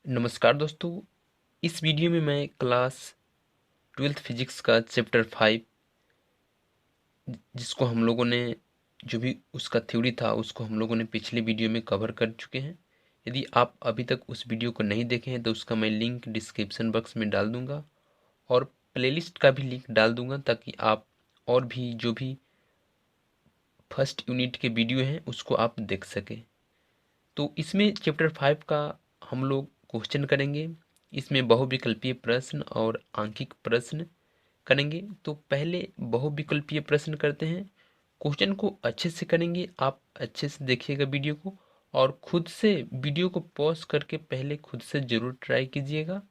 नमस्कार दोस्तों। इस वीडियो में मैं क्लास 12th फिजिक्स का चैप्टर 5 जिसको हम लोगों ने जो भी उसका थ्योरी था उसको हम लोगों ने पिछले वीडियो में कवर कर चुके हैं। यदि आप अभी तक उस वीडियो को नहीं देखे हैं तो उसका मैं लिंक डिस्क्रिप्शन बॉक्स में डाल दूंगा और प्लेलिस्ट का भी लिंक डाल दूंगा ताकि आप और भी जो भी फर्स्ट यूनिट के वीडियो हैं उसको आप देख सकें। तो इसमें चैप्टर 5 का हम लोग क्वेश्चन करेंगे। इसमें बहुविकल्पीय प्रश्न और आंकिक प्रश्न करेंगे। तो पहले बहुविकल्पीय प्रश्न करते हैं। क्वेश्चन को अच्छे से करेंगे, आप अच्छे से देखिएगा वीडियो को और खुद से वीडियो को पॉज करके पहले खुद से ज़रूर ट्राई कीजिएगा।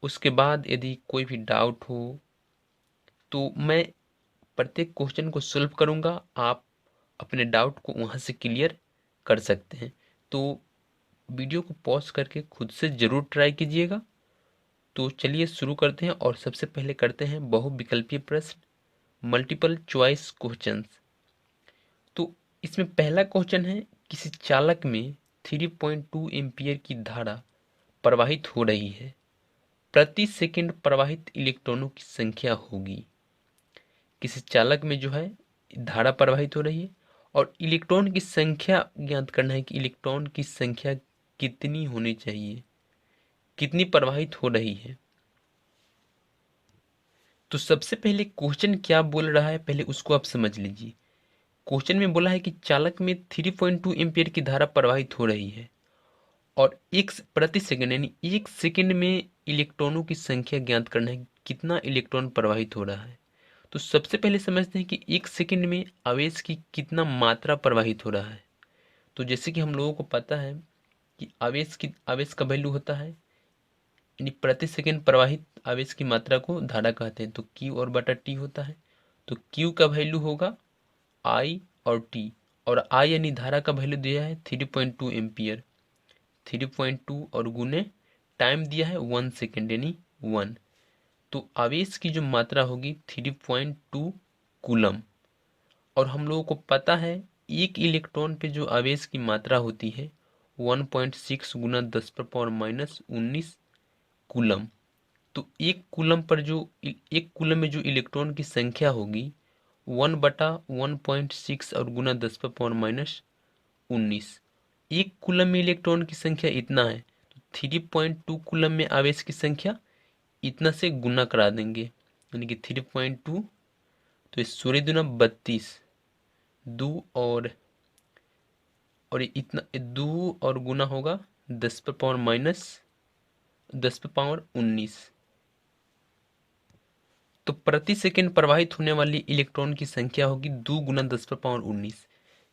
उसके बाद यदि कोई भी डाउट हो तो मैं प्रत्येक क्वेश्चन को सॉल्व करूंगा, आप अपने डाउट को वहां से क्लियर कर सकते हैं। तो वीडियो को पॉज करके खुद से ज़रूर ट्राई कीजिएगा। तो चलिए शुरू करते हैं और सबसे पहले करते हैं बहुविकल्पीय प्रश्न, मल्टीपल चॉइस क्वेश्चंस। तो इसमें पहला क्वेश्चन है, किसी चालक में 3.2 एम्पियर की धारा प्रवाहित हो रही है, प्रति सेकंड प्रवाहित इलेक्ट्रॉनों की संख्या होगी। किसी चालक में जो है धारा प्रवाहित हो रही है और इलेक्ट्रॉन की संख्या ज्ञात करना है कि इलेक्ट्रॉन की संख्या कितनी होनी चाहिए, कितनी प्रवाहित हो रही है। तो सबसे पहले क्वेश्चन क्या बोल रहा है पहले उसको आप समझ लीजिए। क्वेश्चन में बोला है कि चालक में 3.2 एम्पियर की धारा प्रवाहित हो रही है और एक प्रति सेकंड यानी एक सेकंड में इलेक्ट्रॉनों की संख्या ज्ञात करना है, कितना इलेक्ट्रॉन प्रवाहित हो रहा है। तो सबसे पहले समझते हैं कि एक सेकंड में आवेश की कितना मात्रा प्रवाहित हो रहा है। तो जैसे कि हम लोगों को पता है कि आवेश का वैल्यू होता है यानी प्रति सेकंड प्रवाहित आवेश की मात्रा को धारा कहते हैं। तो क्यू और बटा टी होता है। तो क्यू का वैल्यू होगा आई और टी, और आई यानी धारा का वैल्यू दिया है 3.2 एम्पियर, 3.2 और गुने टाइम दिया है 1 सेकेंड यानी 1। तो आवेश की जो मात्रा होगी 3.2 कूलम। और हम लोगों को पता है एक इलेक्ट्रॉन पे जो आवेश की मात्रा होती है 1.6 गुना 10⁻⁻19 कूलम। तो एक कूलम में जो इलेक्ट्रॉन की संख्या होगी 1/1.6 और गुना 10⁻⁻19। एक कूलम में इलेक्ट्रॉन की संख्या इतना है तो 3.2 कूलम में आवेश की संख्या इतना से गुना करा देंगे यानी कि 3.2। तो इस 16 दूना 32, दो और ये इतना दो और गुना होगा 10⁻⁻19। तो प्रति सेकंड प्रवाहित होने वाली इलेक्ट्रॉन की संख्या होगी 2 गुना 10⁻19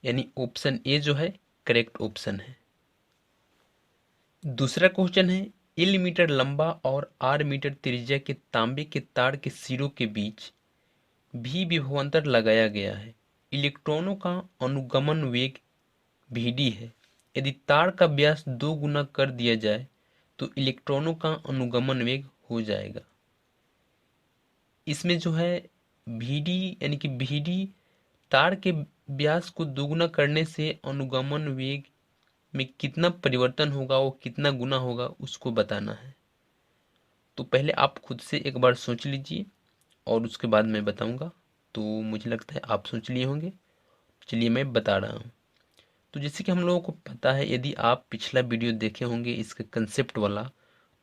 यानी ऑप्शन ए जो है करेक्ट ऑप्शन है। दूसरा क्वेश्चन है, एल मीटर लंबा और आर मीटर त्रिज्या के तांबे के तार के सिरों के बीच भी विभवांतर लगाया गया है। इलेक्ट्रॉनों का अनुगमन वेग vd है। यदि तार का व्यास 2 गुना कर दिया जाए तो इलेक्ट्रॉनों का अनुगमन वेग हो जाएगा। इसमें जो है vd यानी कि vd तार के व्यास को दोगुना करने से अनुगमन वेग में कितना परिवर्तन होगा, वो कितना गुना होगा उसको बताना है। तो पहले आप खुद से एक बार सोच लीजिए और उसके बाद मैं बताऊंगा। तो मुझे लगता है आप सोच लिए होंगे, चलिए मैं बता रहा हूँ। तो जैसे कि हम लोगों को पता है, यदि आप पिछला वीडियो देखे होंगे इसके कंसेप्ट वाला,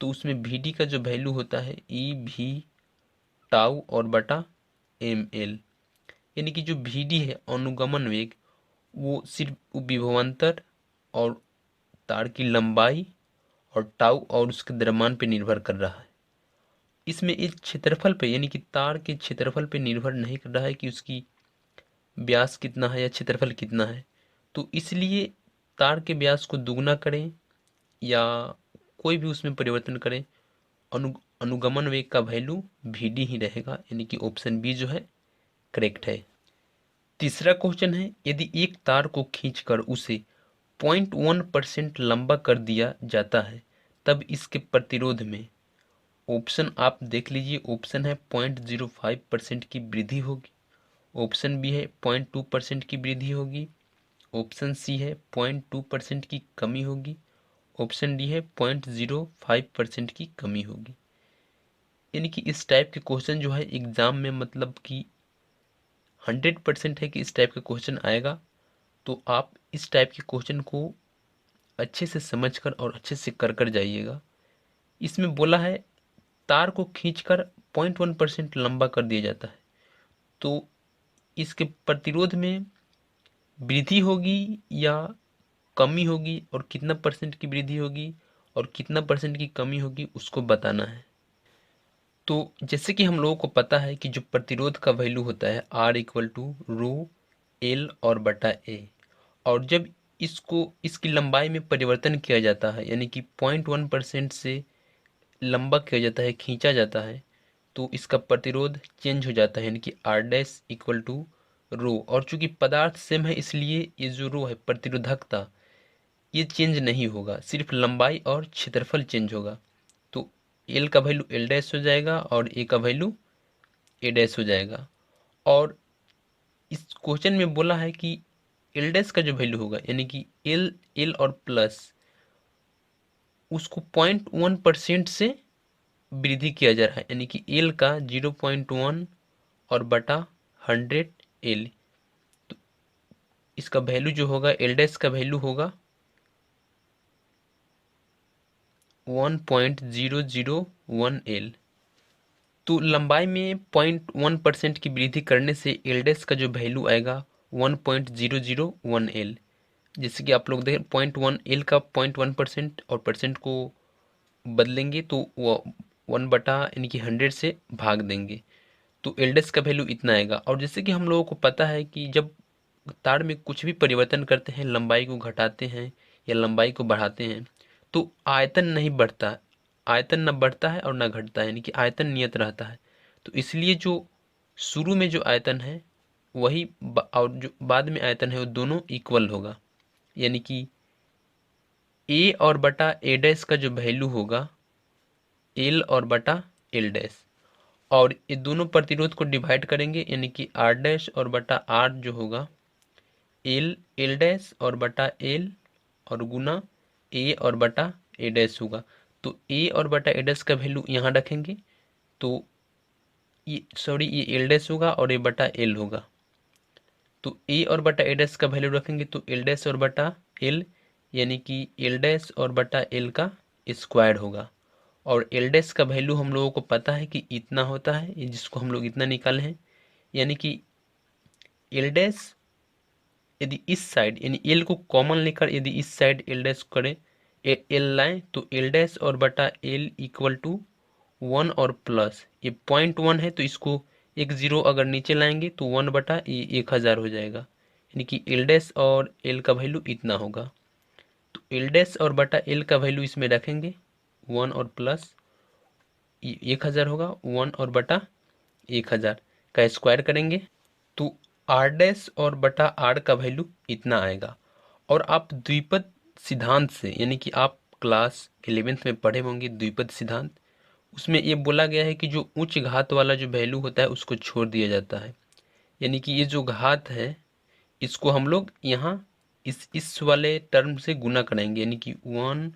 तो उसमें vd का जो वैल्यू होता है ई भी टाउ और बटा एम एल, यानी कि जो vd है अनुगमन वेग वो सिर्फ विभवांतर और तार की लंबाई और टाउ और उसके द्रव्यमान पे निर्भर कर रहा है। इसमें इस क्षेत्रफल पे यानी कि तार के क्षेत्रफल पे निर्भर नहीं कर रहा है कि उसकी व्यास कितना है या क्षेत्रफल कितना है। तो इसलिए तार के व्यास को दुगना करें या कोई भी उसमें परिवर्तन करें, अनुगमन वेग का वैल्यू vd ही रहेगा यानी कि ऑप्शन बी जो है करेक्ट है। तीसरा क्वेश्चन है, यदि एक तार को खींचकर उसे 0.1% लंबा कर दिया जाता है तब इसके प्रतिरोध में, ऑप्शन आप देख लीजिए, ऑप्शन है 0.05% की वृद्धि होगी, ऑप्शन बी है 0.2% की वृद्धि होगी, ऑप्शन सी है 0.2% की कमी होगी, ऑप्शन डी है 0.05% की कमी होगी। यानी कि इस टाइप के क्वेश्चन जो है एग्जाम में मतलब कि 100% है कि इस टाइप का क्वेश्चन आएगा। तो आप इस टाइप के क्वेश्चन को अच्छे से समझकर और अच्छे से कर कर जाइएगा। इसमें बोला है तार को खींचकर 0.1% लंबा कर दिया जाता है, तो इसके प्रतिरोध में वृद्धि होगी या कमी होगी, और कितना परसेंट की वृद्धि होगी और कितना परसेंट की कमी होगी उसको बताना है। तो जैसे कि हम लोगों को पता है कि जो प्रतिरोध का वैल्यू होता है R equal to rho L और बटा ए, और जब इसको इसकी लंबाई में परिवर्तन किया जाता है यानी कि 0.1% से लंबा किया जाता है, खींचा जाता है, तो इसका प्रतिरोध चेंज हो जाता है यानी कि R डैश इक्वल टू रो। और चूंकि पदार्थ सेम है इसलिए ये जो रो है प्रतिरोधकता ये चेंज नहीं होगा, सिर्फ लंबाई और क्षेत्रफल चेंज होगा। तो एल का वैल्यू एल डैश हो जाएगा और ए का वैल्यू ए डैश हो जाएगा। और इस क्वेश्चन में बोला है कि एल डैश का जो वैल्यू होगा यानी कि एल एल और प्लस उसको 0.1% से वृद्धि किया जा रहा है, यानी कि एल का 0.1 और बटा 100 एल। तो इसका वैल्यू जो होगा एल डैश का वैल्यू होगा 1.001 एल। तो लंबाई में 0.1% की वृद्धि करने से एल डैश का जो वैल्यू आएगा 1.001 एल। जैसे कि आप लोग देखें 0.1 एल का 0.1% और परसेंट को बदलेंगे तो वो 1 बटा यानी कि 100 से भाग देंगे, तो एल डैश का वैल्यू इतना आएगा। और जैसे कि हम लोगों को पता है कि जब तार में कुछ भी परिवर्तन करते हैं, लंबाई को घटाते हैं या लंबाई को बढ़ाते हैं, तो आयतन नहीं बढ़ता, आयतन न बढ़ता है और न घटता है, यानी कि आयतन नियत रहता है। तो इसलिए जो शुरू में जो आयतन है वही और जो बाद में आयतन है वो दोनों इक्वल होगा। यानी कि ए और बटा ए डैश का जो वैल्यू होगा एल और बटा एल डैश, और ये दोनों प्रतिरोध को डिवाइड करेंगे यानी कि आर डैश और बटा आर जो होगा एल एल डैश और बटा एल और गुना ए और बटा ए डैश होगा। तो ए और बटा ए डैश का वैल्यू यहाँ रखेंगे, तो ये सॉरी ये एल डैश होगा और ये बटा एल होगा। तो ए और बटा ए डैश का वैल्यू रखेंगे तो एल डैश और बटा एल, यानी कि एल डैश और बटा एल का स्क्वायर होगा। और एल डैश का वैल्यू हम लोगों को पता है कि इतना होता है, ये जिसको हम लोग इतना निकाले हैं, यानी कि एल डैश यदि इस साइड यानी एल को कॉमन लेकर यदि इस साइड एल डैश करें एल लाएं तो एल डैश और बटा एल इक्वल टू 1 और प्लस ये 0.1 है तो इसको एक जीरो अगर नीचे लाएंगे तो 1 बटा ये 1000 हो जाएगा, यानी कि एल डैश और एल का वैल्यू इतना होगा। तो एल डैश और बटा एल का वैल्यू इसमें रखेंगे 1 और प्लस 1000 होगा, 1 और बटा 1000 का स्क्वायर करेंगे तो आर डैश और बटा आर का वैल्यू इतना आएगा। और आप द्विपद सिद्धांत से यानी कि आप क्लास 11th में पढ़े होंगे द्विपद सिद्धांत, उसमें ये बोला गया है कि जो उच्च घात वाला जो वैल्यू होता है उसको छोड़ दिया जाता है, यानी कि ये जो घात है इसको हम लोग यहाँ इस वाले टर्म से गुना कराएंगे, यानी कि 1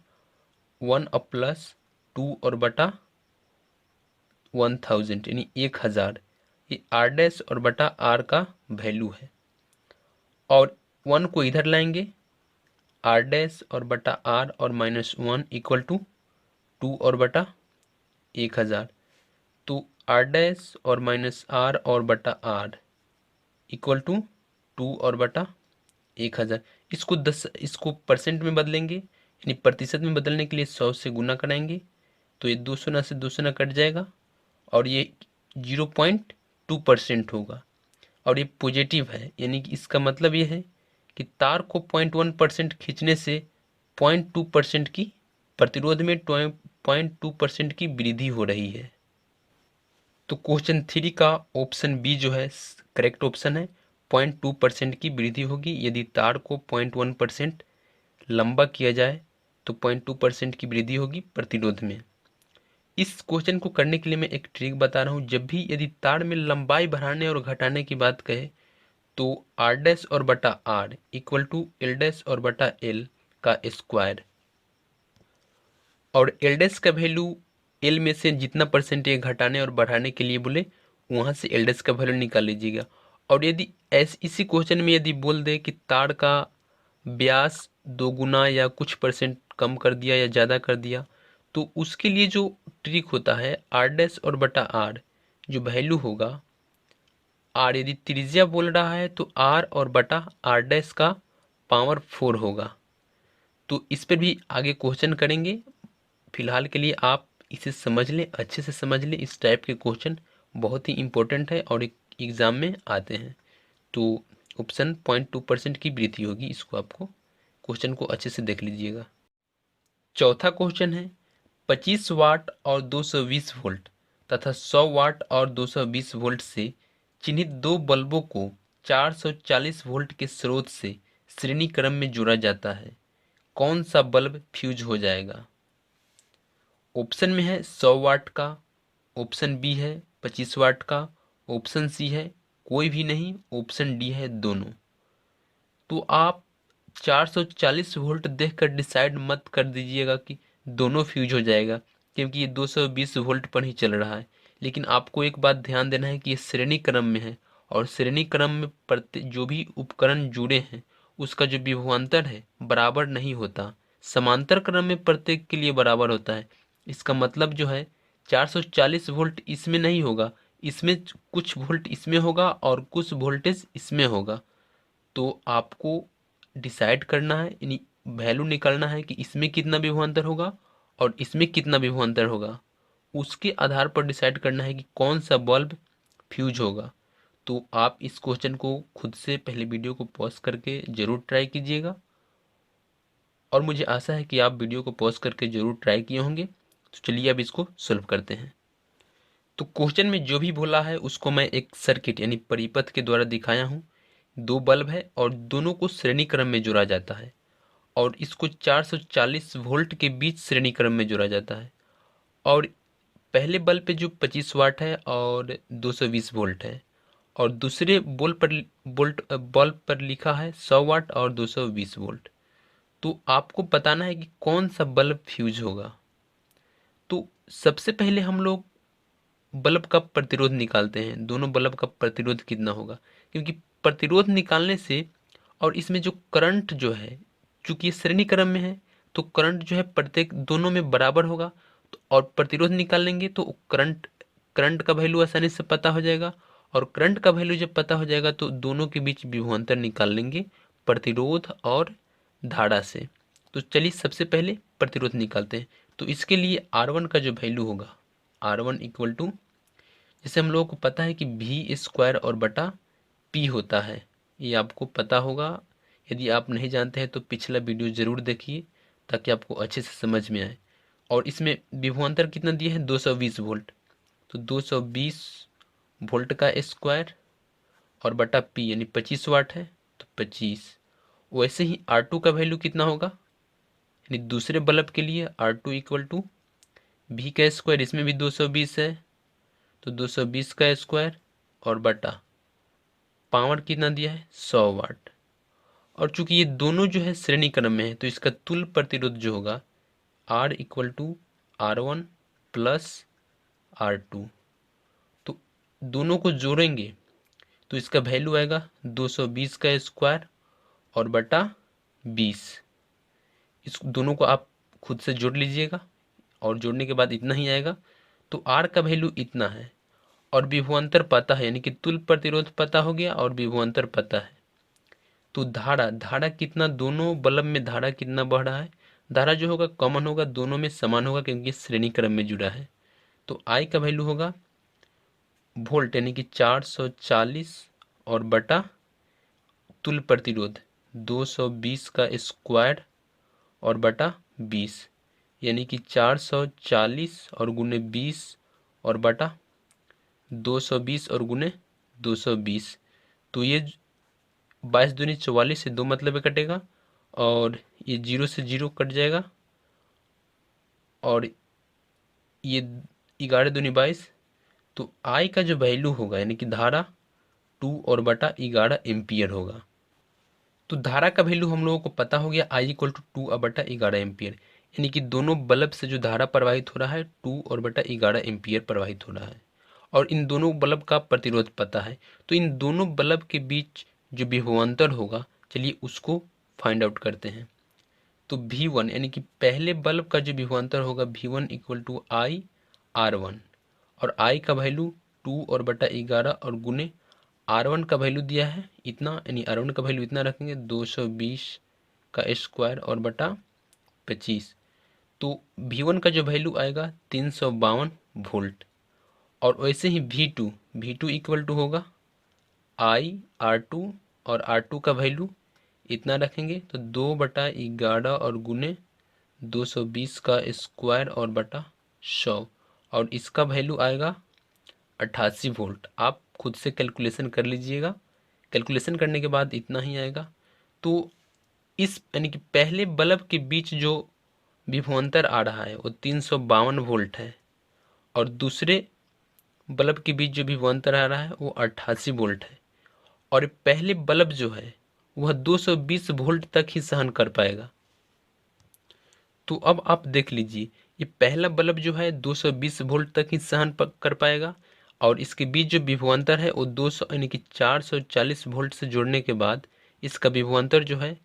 और प्लस 2 और बटा 1000 यानी 1000, ये आर डैश और बटा आर का वैल्यू है। और 1 को इधर लाएंगे आर डैश और बटा आर और -1 इक्वल टू 2 और बटा 1000। तो आर डैश और माइनस आर और बटा आर इक्वल टू 2 और बटा 1000। इसको परसेंट में बदलेंगे यानी प्रतिशत में बदलने के लिए 100 से गुना कराएंगे, तो ये 200 ना से 200 ना कट जाएगा और ये 0.2% होगा। और ये पॉजिटिव है, यानी कि इसका मतलब ये है कि तार को 0.1% खींचने से 0.2% की प्रतिरोध में 0.2% की वृद्धि हो रही है। तो क्वेश्चन 3 का ऑप्शन बी जो है करेक्ट ऑप्शन है, 0.2% की वृद्धि होगी यदि तार को 0.1% लंबा किया जाए तो 0.2% की वृद्धि होगी प्रतिरोध में। इस क्वेश्चन को करने के लिए मैं एक ट्रिक बता रहा हूँ। जब भी यदि तार में लंबाई बढ़ाने और घटाने की बात कहे तो आर डैश और बटा R equal to L dash और बटा एल का स्क्वायर। और एल डैश का वैल्यू एल में से जितना परसेंट ये घटाने और बढ़ाने के लिए बोले वहाँ से एल डैश का वैल्यू निकाल लीजिएगा। और यदि इसी क्वेश्चन में यदि बोल दे कि तार का व्यास 2 गुना या कुछ परसेंट कम कर दिया या ज़्यादा कर दिया, तो उसके लिए जो ट्रिक होता है आर डैश और बटा आर जो वैल्यू होगा, आर यदि त्रिज्या बोल रहा है तो आर और बटा आर डैश का पावर 4 होगा। तो इस पर भी आगे क्वेश्चन करेंगे। फिलहाल के लिए आप इसे समझ लें, अच्छे से समझ लें। इस टाइप के क्वेश्चन बहुत ही इंपॉर्टेंट है और एक एग्ज़ाम में आते हैं। तो ऑप्शन 0.2% की वृद्धि होगी, इसको आपको क्वेश्चन को अच्छे से देख लीजिएगा। चौथा क्वेश्चन है 25 वाट और 220 वोल्ट तथा 100 वाट और 220 वोल्ट से चिन्हित दो बल्बों को 440 वोल्ट के स्रोत से श्रेणी क्रम में जोड़ा जाता है, कौन सा बल्ब फ्यूज हो जाएगा? ऑप्शन में है 100 वाट का, ऑप्शन बी है 25 वाट का, ऑप्शन सी है कोई भी नहीं, ऑप्शन डी है दोनों। तो आप 440 वोल्ट देखकर डिसाइड मत कर दीजिएगा कि दोनों फ्यूज हो जाएगा, क्योंकि ये 220 वोल्ट पर ही चल रहा है। लेकिन आपको एक बात ध्यान देना है कि ये श्रेणी क्रम में है और श्रेणी क्रम में जो भी उपकरण जुड़े हैं उसका जो विभवांतर है बराबर नहीं होता, समांतर क्रम में प्रत्येक के लिए बराबर होता है। इसका मतलब जो है 440 वोल्ट इसमें नहीं होगा, इसमें कुछ वोल्ट इसमें होगा और कुछ वोल्टेज इसमें होगा। तो आपको डिसाइड करना है, यानी वैल्यू निकालना है कि इसमें कितना विभवांतर होगा और इसमें कितना विभवांतर होगा। उसके आधार पर डिसाइड करना है कि कौन सा बल्ब फ्यूज होगा। तो आप इस क्वेश्चन को खुद से पहले वीडियो को पॉज करके ज़रूर ट्राई कीजिएगा और मुझे आशा है कि आप वीडियो को पॉज करके ज़रूर ट्राई किए होंगे। तो चलिए अब इसको सॉल्व करते हैं। तो क्वेश्चन में जो भी बोला है उसको मैं एक सर्किट यानी परिपथ के द्वारा दिखाया हूँ। दो बल्ब है और दोनों को श्रेणी क्रम में जोड़ा जाता है और इसको 440 वोल्ट के बीच श्रेणी क्रम में जोड़ा जाता है। और पहले बल्ब पे जो 25 वाट है और 220 वोल्ट है और दूसरे बल्ब पर लिखा है 100 वाट और 220 वोल्ट। तो आपको बताना है कि कौन सा बल्ब फ्यूज होगा। तो सबसे पहले हम लोग बल्ब का प्रतिरोध निकालते हैं, दोनों बल्ब का प्रतिरोध कितना होगा, क्योंकि प्रतिरोध निकालने से और इसमें जो करंट जो है, चूंकि ये श्रेणी क्रम में है तो करंट जो है प्रत्येक दोनों में बराबर होगा। तो और प्रतिरोध निकाल लेंगे तो करंट का वैल्यू आसानी से पता हो जाएगा और करंट का वैल्यू जब पता हो जाएगा तो दोनों के बीच विभवांतर निकाल लेंगे प्रतिरोध और धारा से। तो चलिए सबसे पहले प्रतिरोध निकालते हैं। तो इसके लिए R1 का जो वैल्यू होगा, R1 इक्वल टू, जैसे हम लोगों को पता है कि V स्क्वायर और बटा P होता है, ये आपको पता होगा। यदि आप नहीं जानते हैं तो पिछला वीडियो ज़रूर देखिए ताकि आपको अच्छे से समझ में आए। और इसमें विभवांतर कितना दिया है 220 वोल्ट, तो 220 वोल्ट का स्क्वायर और बटा P यानी 25 वाट है तो 25। वैसे ही R2 का वैल्यू कितना होगा, यानी दूसरे बल्ब के लिए R2 इक्वल टू V का स्क्वायर, इसमें भी 220 है तो 220 का स्क्वायर और बटा पावर कितना दिया है 100 वाट। और चूंकि ये दोनों जो है श्रेणी क्रम में है तो इसका तुल्य प्रतिरोध जो होगा R equal to R1 plus R2। तो दोनों को जोड़ेंगे तो इसका वैल्यू आएगा 220 का स्क्वायर और बटा 20। इस दोनों को आप खुद से जोड़ लीजिएगा और जोड़ने के बाद इतना ही आएगा। तो R का वैल्यू इतना है और विभवांतर पता है, यानी कि तुल्य प्रतिरोध पता हो गया और विभवांतर पता है। तो धारा कितना, दोनों बल्ब में धारा कितना बह रहा है, धारा जो होगा कॉमन होगा, दोनों में समान होगा क्योंकि श्रेणी क्रम में जुड़ा है। तो I का वैल्यू होगा वोल्ट यानी कि 440 और बटा तुल्य प्रतिरोध 220 का स्क्वायर और बटा 20 यानी कि 440 और गुने 20 और बटा 220 और गुने 220। तो ये 22 दूनी 44 से 2 मतलब कटेगा और ये 0 से 0 कट जाएगा और ये 11 दूनी 22। तो I का जो वैल्यू होगा यानी कि धारा 2 और बटा 11 एम्पियर होगा। तो धारा का वैल्यू हम लोगों को पता हो गया I इक्वल टू 2 बटा 11 एम्पियर, यानी कि दोनों बल्ब से जो धारा प्रवाहित हो रहा है 2/11 एम्पियर प्रवाहित हो रहा है, और इन दोनों बल्ब का प्रतिरोध पता है। तो इन दोनों बल्ब के बीच जो विभवांतर होगा, चलिए उसको फाइंड आउट करते हैं। तो V1 यानी कि पहले बल्ब का जो विभवांतर होगा V1 equal to I R1, और I का वैल्यू 2/11 और गुने R1 का वैल्यू दिया है इतना, यानी R1 का वैल्यू इतना रखेंगे 220 का स्क्वायर और बटा 25। तो V1 का जो वैल्यू आएगा 352 वोल्ट। और वैसे ही V2 इक्वल टू होगा I R2, और R2 का वैल्यू इतना रखेंगे तो 2/11 और गुने 220 का स्क्वायर और बटा 100, और इसका वैल्यू आएगा 88 वोल्ट। आप खुद से कैलकुलेशन कर लीजिएगा, कैलकुलेशन करने के बाद इतना ही आएगा। तो इस यानी कि पहले बल्ब के बीच जो विभवांतर आ रहा है वो 352 वोल्ट है, और दूसरे बल्ब के बीच जो विभवांतर आ रहा है वो 88 वोल्ट है, और पहले बल्ब जो है वह 220 वोल्ट तक ही सहन कर पाएगा। तो अब आप देख लीजिए, ये पहला बल्ब जो है 220 वोल्ट तक ही सहन कर पाएगा, और इसके बीच जो विभवांतर है वो 200 यानी कि 440 वोल्ट से जोड़ने के बाद इसका विभवांतर जो है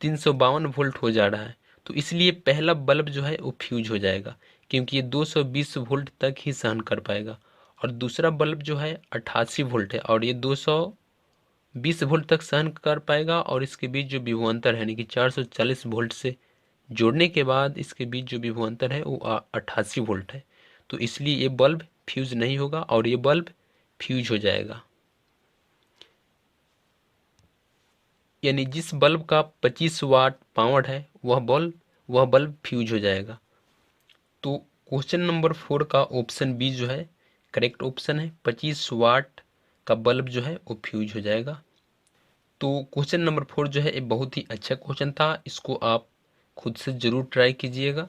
352 वोल्ट हो जा रहा है। तो इसलिए पहला बल्ब जो है वो फ्यूज हो जाएगा, क्योंकि ये 220 वोल्ट तक ही सहन कर पाएगा, और दूसरा बल्ब जो है 88 वोल्ट है और ये 220 वोल्ट तक सहन कर पाएगा, और इसके बीच जो विभवांतर है यानी कि 440 वोल्ट से जोड़ने के बाद इसके बीच जो विभवांतर है वो 88 वोल्ट है। तो इसलिए ये बल्ब फ्यूज नहीं होगा और ये बल्ब फ्यूज हो जाएगा, यानी जिस बल्ब का 25 वाट पावर है वह बल्ब फ्यूज हो जाएगा। तो क्वेश्चन नंबर 4 का ऑप्शन बी जो है करेक्ट ऑप्शन है, 25 वाट का बल्ब जो है वो फ्यूज हो जाएगा। तो क्वेश्चन नंबर 4 जो है ये बहुत ही अच्छा क्वेश्चन था, इसको आप खुद से ज़रूर ट्राई कीजिएगा।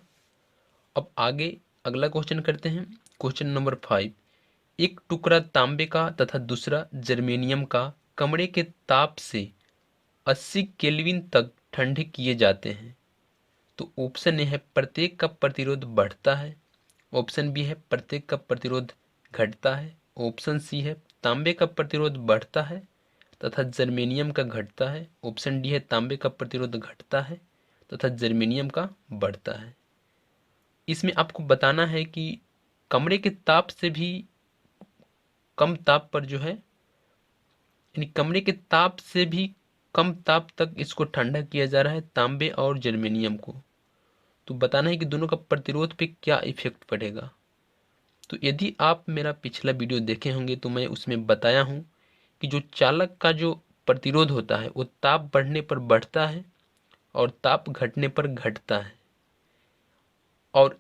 अब आगे अगला क्वेश्चन करते हैं। क्वेश्चन नंबर 5, एक टुकड़ा तांबे का तथा दूसरा जर्मेनियम का कमरे के ताप से 80 केल्विन तक ठंडे किए जाते हैं। तो ऑप्शन ए है प्रत्येक का प्रतिरोध बढ़ता है, ऑप्शन बी है प्रत्येक का प्रतिरोध घटता है, ऑप्शन सी है तांबे का प्रतिरोध बढ़ता है तथा जर्मेनियम का घटता है, ऑप्शन डी है तांबे का प्रतिरोध घटता है तथा जर्मेनियम का बढ़ता है। इसमें आपको बताना है कि कमरे के ताप से भी कम ताप पर जो है, यानी कमरे के ताप से भी कम ताप तक इसको ठंडा किया जा रहा है तांबे और जर्मेनियम को। तो बताना है कि दोनों का प्रतिरोध पे क्या इफेक्ट पड़ेगा। तो यदि आप मेरा पिछला वीडियो देखे होंगे तो मैं उसमें बताया हूँ कि जो चालक का जो प्रतिरोध होता है वो ताप बढ़ने पर बढ़ता है और ताप घटने पर घटता है, और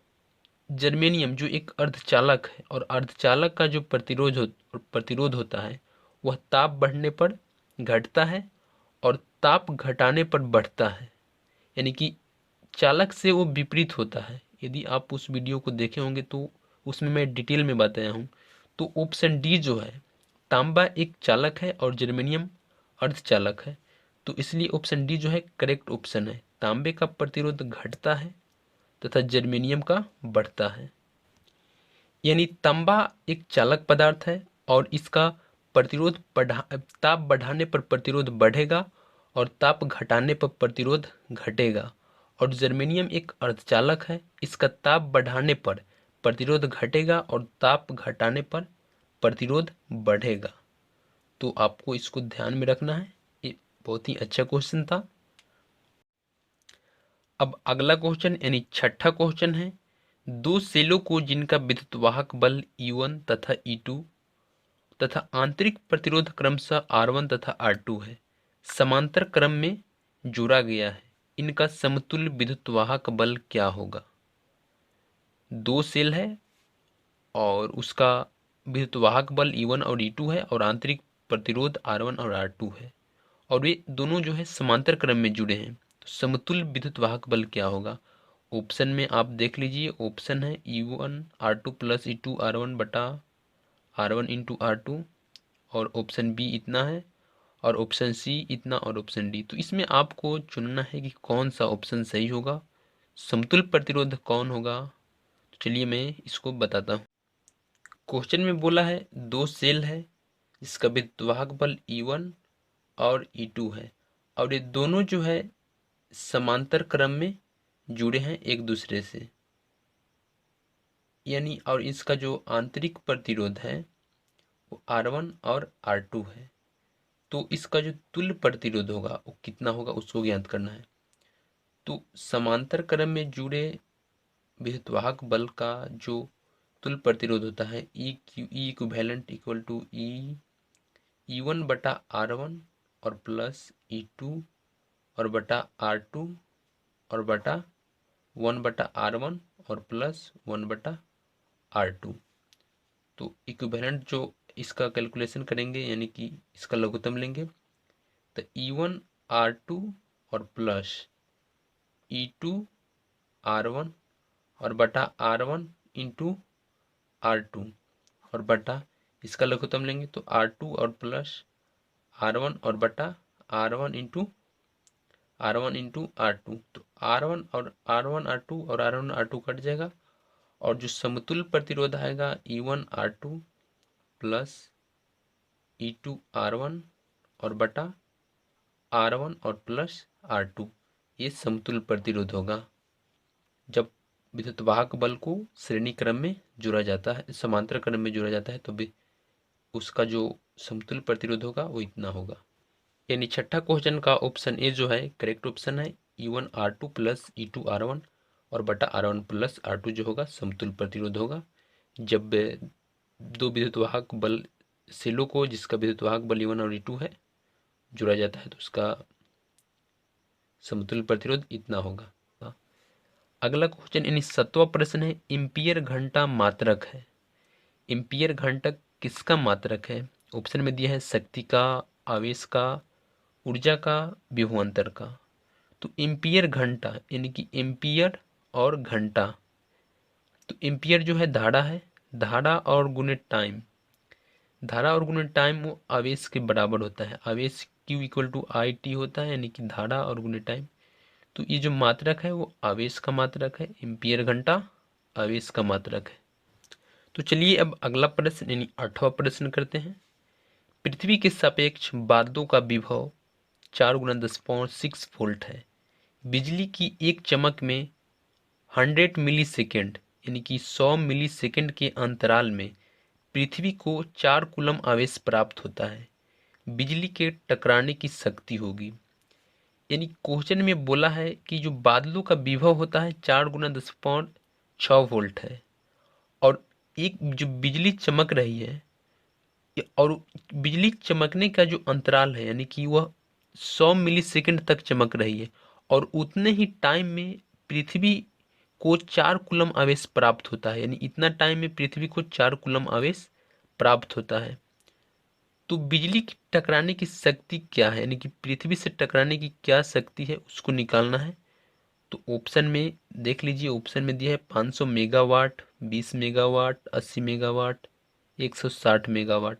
जर्मेनियम जो एक अर्धचालक है और अर्धचालक का जो प्रतिरोध होता है वह ताप बढ़ने पर घटता है और ताप घटाने पर बढ़ता है, यानी कि चालक से वो विपरीत होता है। यदि आप उस वीडियो को देखे होंगे तो उसमें मैं डिटेल में बताया हूँ। तो ऑप्शन डी जो है तांबा एक चालक है और जर्मेनियम अर्धचालक है, तो इसलिए ऑप्शन डी जो है करेक्ट ऑप्शन है, तांबे का प्रतिरोध घटता है तथा जर्मेनियम का बढ़ता है। यानी तांबा एक चालक पदार्थ है और इसका ताप बढ़ाने पर प्रतिरोध बढ़ेगा और ताप घटाने पर प्रतिरोध घटेगा, और जर्मेनियम एक अर्धचालक है, इसका ताप बढ़ाने पर प्रतिरोध घटेगा और ताप घटाने पर प्रतिरोध बढ़ेगा। तो आपको इसको ध्यान में रखना है, ये बहुत ही अच्छा क्वेश्चन था। अब अगला क्वेश्चन यानी छठा क्वेश्चन है, दो सेलों को जिनका विद्युतवाहक बल E1 तथा E2 तथा आंतरिक प्रतिरोध क्रमशः R1 तथा R2 है, समांतर क्रम में जोड़ा गया है, इनका समतुल्य विद्युतवाहक बल क्या होगा। दो सेल है और उसका विद्युतवाहक बल E1 और E2 है और आंतरिक प्रतिरोध R1 और R2 है, और वे दोनों जो है समांतर क्रम में जुड़े हैं, तो समतुल्य विद्युतवाहक बल क्या होगा। ऑप्शन में आप देख लीजिए, ऑप्शन है E1 R2 plus E2 R1 बटा R1 इंटू R2, और ऑप्शन बी इतना है, और ऑप्शन सी इतना, और ऑप्शन डी। तो इसमें आपको चुनना है कि कौन सा ऑप्शन सही होगा। समतुल्य प्रतिरोध कौन होगा? तो चलिए मैं इसको बताता हूँ। क्वेश्चन में बोला है दो सेल है जिसका विद्युतवाहक बल E1 और E2 है और ये दोनों जो है समांतर क्रम में जुड़े हैं एक दूसरे से, यानी और इसका जो आंतरिक प्रतिरोध है वो R1 और R2 है। तो इसका जो तुल्य प्रतिरोध होगा वो कितना होगा उसको ज्ञात करना है। तो समांतर क्रम में जुड़े विद्युतवाहक बल का जो तुल्य प्रतिरोध होता है ई इक्विवेलेंट इक्वल टू E1 बटा R1 और प्लस E2 और बटा R2 और बटा 1 बटा R1 और प्लस 1 बटा R2। तो इक्विवेलेंट जो इसका कैलकुलेशन करेंगे यानी कि इसका लघुत्तम लेंगे तो E1 R2 और प्लस E2 R1 और बटा R1 इंटू R2 और बटा इसका लघुत्तम लेंगे तो R2 और प्लस R1 और बटा R1 इंटू R2। तो R1 और R1 और R1 कट जाएगा और जो समतुल्य प्रतिरोध आएगा E1 R2 plus E2 R1 और बटा R1 और प्लस R2, ये समतुल्य प्रतिरोध होगा जब विद्युतवाहक बल को श्रेणी क्रम में जोड़ा जाता है, समांतर क्रम में जोड़ा जाता है तो भी उसका जो समतुल्य प्रतिरोध होगा वो इतना होगा। यानी छठा क्वेश्चन का ऑप्शन ए जो है करेक्ट ऑप्शन है। E1 R2 plus E2 R1 और बटा R1 प्लस R2 जो होगा समतुल्य प्रतिरोध होगा जब दो विद्युतवाहक बल सेलों को जिसका विद्युतवाहक बल E1 और E2 है जोड़ा जाता है तो उसका समतुल्य प्रतिरोध इतना होगा। अगला क्वेश्चन यानी 7वां प्रश्न है एम्पीयर घंटा मात्रक है। एम्पीयर घंटा किसका मात्रक है? ऑप्शन में दिया है शक्ति का, आवेश का, ऊर्जा का, विभवांतर का। तो एम्पीयर घंटा यानी कि एम्पीयर और घंटा, तो एम्पीयर जो है धारा है, धारा और गुणित टाइम, धारा और गुणित टाइम वो आवेश के बराबर होता है। आवेश Q इक्वल टू IT होता है यानी कि धारा और गुणित टाइम। तो ये जो मात्रक है वो आवेश का मात्रक है, एम्पीयर घंटा आवेश का मात्रक है। तो चलिए अब अगला प्रश्न यानी 8वां प्रश्न करते हैं। पृथ्वी के सापेक्ष बादलों का विभव 4 गुना 10⁻6 वोल्ट है। बिजली की एक चमक में 100 मिली सेकेंड यानी कि 100 मिली सेकेंड के अंतराल में पृथ्वी को 4 कूलम आवेश प्राप्त होता है। बिजली के टकराने की शक्ति होगी। यानी क्वेश्चन में बोला है कि जो बादलों का विभव होता है 4 गुना 10⁻6 वोल्ट है और एक जो बिजली चमक रही है और बिजली चमकने का जो अंतराल है यानी कि वह 100 मिली सेकेंड तक चमक रही है और उतने ही टाइम में पृथ्वी को 4 कूलम आवेश प्राप्त होता है। यानी इतना टाइम में पृथ्वी को 4 कूलम आवेश प्राप्त होता है। तो बिजली की टकराने की शक्ति क्या है यानी कि पृथ्वी से टकराने की क्या शक्ति है उसको निकालना है। तो ऑप्शन में देख लीजिए, ऑप्शन में दिया है 500 मेगावाट, 20 मेगावाट, 80 मेगावाट, 160 मेगावाट।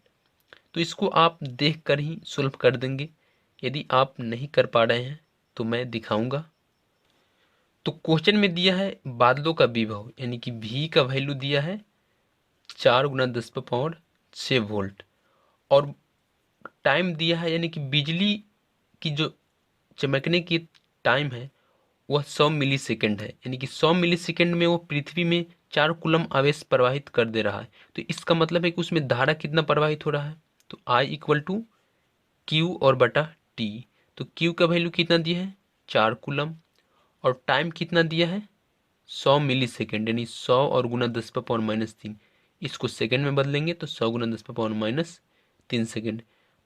तो इसको आप देख कर ही सुलभ कर देंगे। यदि आप नहीं कर पा रहे हैं तो मैं दिखाऊंगा। तो क्वेश्चन में दिया है बादलों का विभव यानी कि V का वैल्यू दिया है 4 गुना 10⁻6 वोल्ट और टाइम दिया है यानी कि बिजली की जो चमकने की टाइम है वह 100 मिली सेकेंड है। यानी कि 100 मिली सेकेंड में वो पृथ्वी में 4 कूलम आवेश प्रवाहित कर दे रहा है। तो इसका मतलब है कि उसमें धारा कितना प्रवाहित हो रहा है, तो I इक्वल टू Q और बटा T। तो Q का वैल्यू कितना दिया है 4 कूलम और टाइम कितना दिया है 100 मिली सेकेंड यानी 100 और गुना 10⁻³ इसको सेकेंड में बदलेंगे तो 100 गुना 10⁻³ सेकेंड।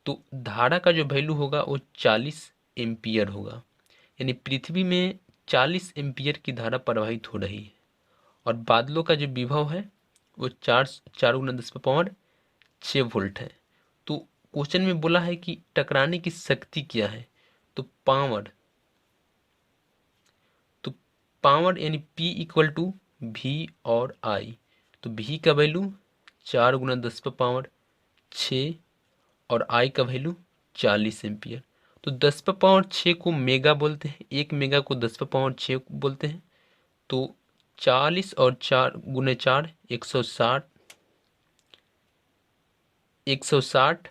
तो धारा का जो वैल्यू होगा वो 40 एम्पियर होगा। यानी पृथ्वी में 40 एम्पियर की धारा प्रवाहित हो रही है और बादलों का जो विभव है वो 4 गुना 10⁻6 वोल्ट है। तो क्वेश्चन में बोला है कि टकराने की शक्ति क्या है, तो पावर यानी P इक्वल टू V और I। तो V का वैल्यू 4 गुना 10⁻6 और I का वैल्यू 40 एम्पियर। तो 10⁻6 को मेगा बोलते हैं, 1 मेगा को 10⁻6 बोलते हैं। तो 40 और 4 गुने 4 160, 160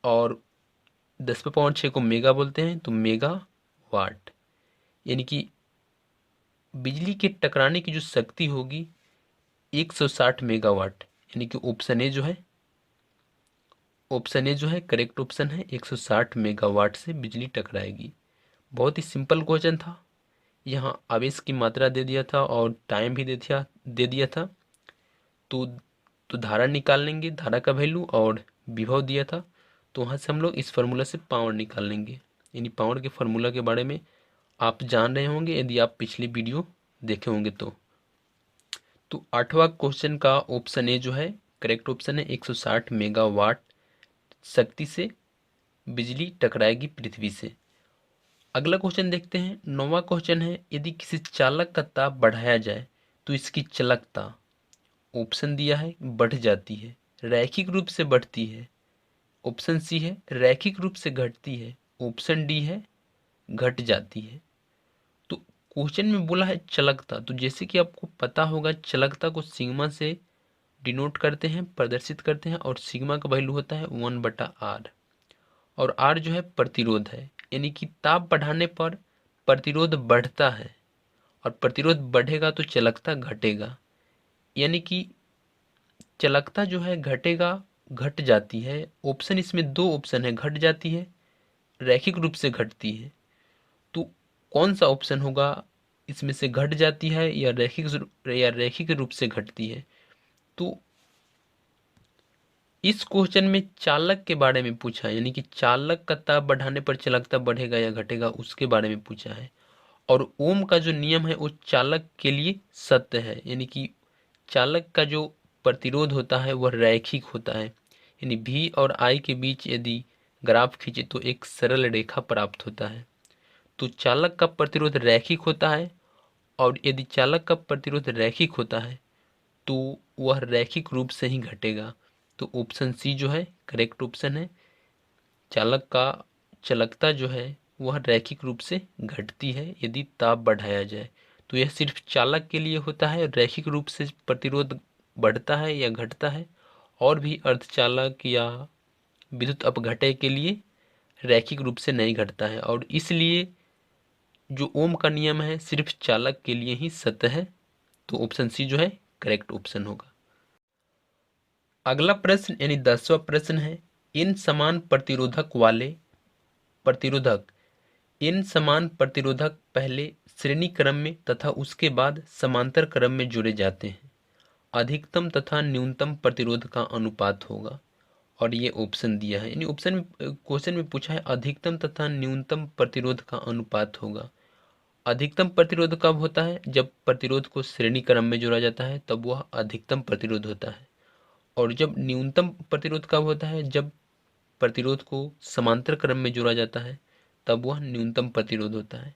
और 10⁻6 को मेगा बोलते हैं, तो मेगा वाट। यानी कि बिजली के टकराने की जो शक्ति होगी 160 मेगावाट। यानी कि ऑप्शन ए जो है करेक्ट ऑप्शन है, 160 मेगावाट से बिजली टकराएगी। बहुत ही सिंपल क्वेश्चन था। यहाँ आवेश की मात्रा दे दिया था और टाइम भी दे दिया था। तो धारा निकाल लेंगे, धारा का वैल्यू, और विभव दिया था, तो वहाँ से हम लोग इस फार्मूला से पावर निकाल लेंगे। यानी पावर के फार्मूला के बारे में आप जान रहे होंगे यदि आप पिछली वीडियो देखे होंगे तो 8वां क्वेश्चन का ऑप्शन ए जो है करेक्ट ऑप्शन है, 160 मेगावाट शक्ति से बिजली टकराएगी पृथ्वी से। अगला क्वेश्चन देखते हैं। 9वां क्वेश्चन है, यदि किसी चालक का ताप बढ़ाया जाए तो इसकी चालकता, ऑप्शन दिया है बढ़ जाती है, रैखिक रूप से बढ़ती है, ऑप्शन सी है रैखिक रूप से घटती है, ऑप्शन डी है घट जाती है। तो क्वेश्चन में बोला है चालकता, तो जैसे कि आपको पता होगा चालकता को सिग्मा से डिनोट करते हैं, प्रदर्शित करते हैं, और सिग्मा का वैल्यू होता है 1/r, और r जो है प्रतिरोध है। यानी कि ताप बढ़ाने पर प्रतिरोध बढ़ता है, और प्रतिरोध बढ़ेगा तो चालकता घटेगा। यानी कि चालकता जो है घट जाती है। ऑप्शन इसमें दो ऑप्शन है, घट जाती है, रैखिक रूप से घटती है। तो कौन सा ऑप्शन होगा इसमें से, घट जाती है या रैखिक रूप से घटती है? तो इस क्वेश्चन में चालक के बारे में पूछा है, यानी कि चालक का ताप बढ़ाने पर चालकता बढ़ेगा या घटेगा उसके बारे में पूछा है। और ओम का जो नियम है वो चालक के लिए सत्य है, यानी कि चालक का जो प्रतिरोध होता है वह रैखिक होता है। यानी V और I के बीच यदि ग्राफ खींचे तो एक सरल रेखा प्राप्त होता है। तो चालक का प्रतिरोध रैखिक होता है, और यदि चालक का प्रतिरोध रैखिक होता है तो वह रैखिक रूप से ही घटेगा। तो ऑप्शन सी जो है करेक्ट ऑप्शन है। चालक का चालकता जो है वह रैखिक रूप से घटती है यदि ताप बढ़ाया जाए। तो यह सिर्फ चालक के लिए होता है, रैखिक रूप से प्रतिरोध बढ़ता है या घटता है, और भी अर्धचालक या विद्युत अपघटय के लिए रैखिक रूप से नहीं घटता है। और इसलिए जो ओम का नियम है सिर्फ चालक के लिए ही सत्य है। तो ऑप्शन सी जो है करेक्ट ऑप्शन होगा। अगला प्रश्न यानी 10वां प्रश्न है, इन समान प्रतिरोधक पहले श्रेणी क्रम में तथा उसके बाद समांतर क्रम में जोड़े जाते हैं। अधिकतम तथा न्यूनतम प्रतिरोध का अनुपात होगा, और ये ऑप्शन दिया है। यानी क्वेश्चन में पूछा है अधिकतम तथा न्यूनतम प्रतिरोध का अनुपात होगा। अधिकतम प्रतिरोध कब होता है? जब प्रतिरोध को श्रेणी क्रम में जोड़ा जाता है तब वह अधिकतम प्रतिरोध होता है। और जब न्यूनतम प्रतिरोध कब होता है? जब प्रतिरोध को समांतर क्रम में जोड़ा जाता है तब वह न्यूनतम प्रतिरोध होता है।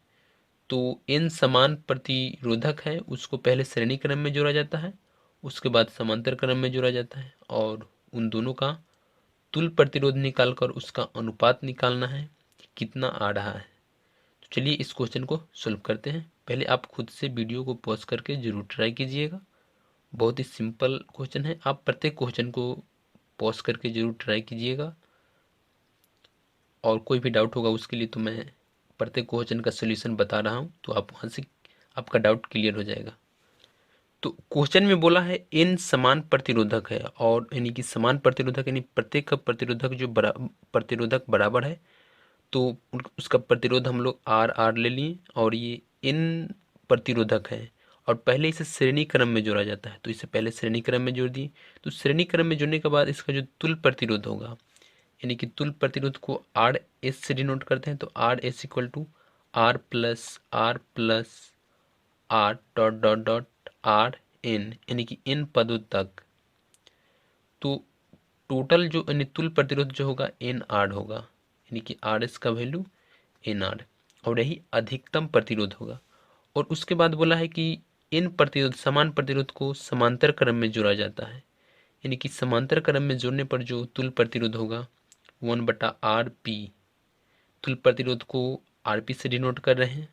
तो इन समान प्रतिरोधक है उसको पहले श्रेणी क्रम में जोड़ा जाता है, उसके बाद समांतर क्रम में जोड़ा जाता है, और उन दोनों का तुल्य प्रतिरोध निकालकर उसका अनुपात निकालना है कि कितना आ रहा है। तो चलिए इस क्वेश्चन को सॉल्व करते हैं। पहले आप खुद से वीडियो को पॉज करके जरूर ट्राई कीजिएगा। बहुत ही सिंपल क्वेश्चन है, आप प्रत्येक क्वेश्चन को पॉज करके जरूर ट्राई कीजिएगा। और कोई भी डाउट होगा उसके लिए तो मैं प्रत्येक क्वेश्चन का सोल्यूशन बता रहा हूँ, तो आप वहाँ से आपका डाउट क्लियर हो जाएगा। तो क्वेश्चन में बोला है इन समान प्रतिरोधक है, और यानी कि समान प्रतिरोधक यानी प्रत्येक का प्रतिरोधक जो प्रतिरोधक बराबर है, तो उसका प्रतिरोध हम लोग आर आर ले लिए, और ये इन प्रतिरोधक है और पहले इसे श्रेणी क्रम में जोड़ा जाता है, तो इसे पहले श्रेणी क्रम में जोड़ दिए। तो श्रेणी क्रम में जोड़ने के बाद इसका जो तुल्य प्रतिरोध होगा, यानी कि तुल्य प्रतिरोध को आर एस से डिनोट करते हैं, तो R S equal to R plus R dot dot dot R N, यानी कि इन पदों तक। तो टोटल जो यानी तुल्य प्रतिरोध जो होगा एन आर होगा, यानी कि आर एस का वैल्यू एन आर, और यही अधिकतम प्रतिरोध होगा। और उसके बाद बोला है कि इन प्रतिरोध समान प्रतिरोध को समांतर क्रम में जोड़ा जाता है, यानी कि समांतर क्रम में जोड़ने पर जो तुल्य प्रतिरोध होगा 1/RP, तुल्य प्रतिरोध को RP से डिनोट कर रहे हैं,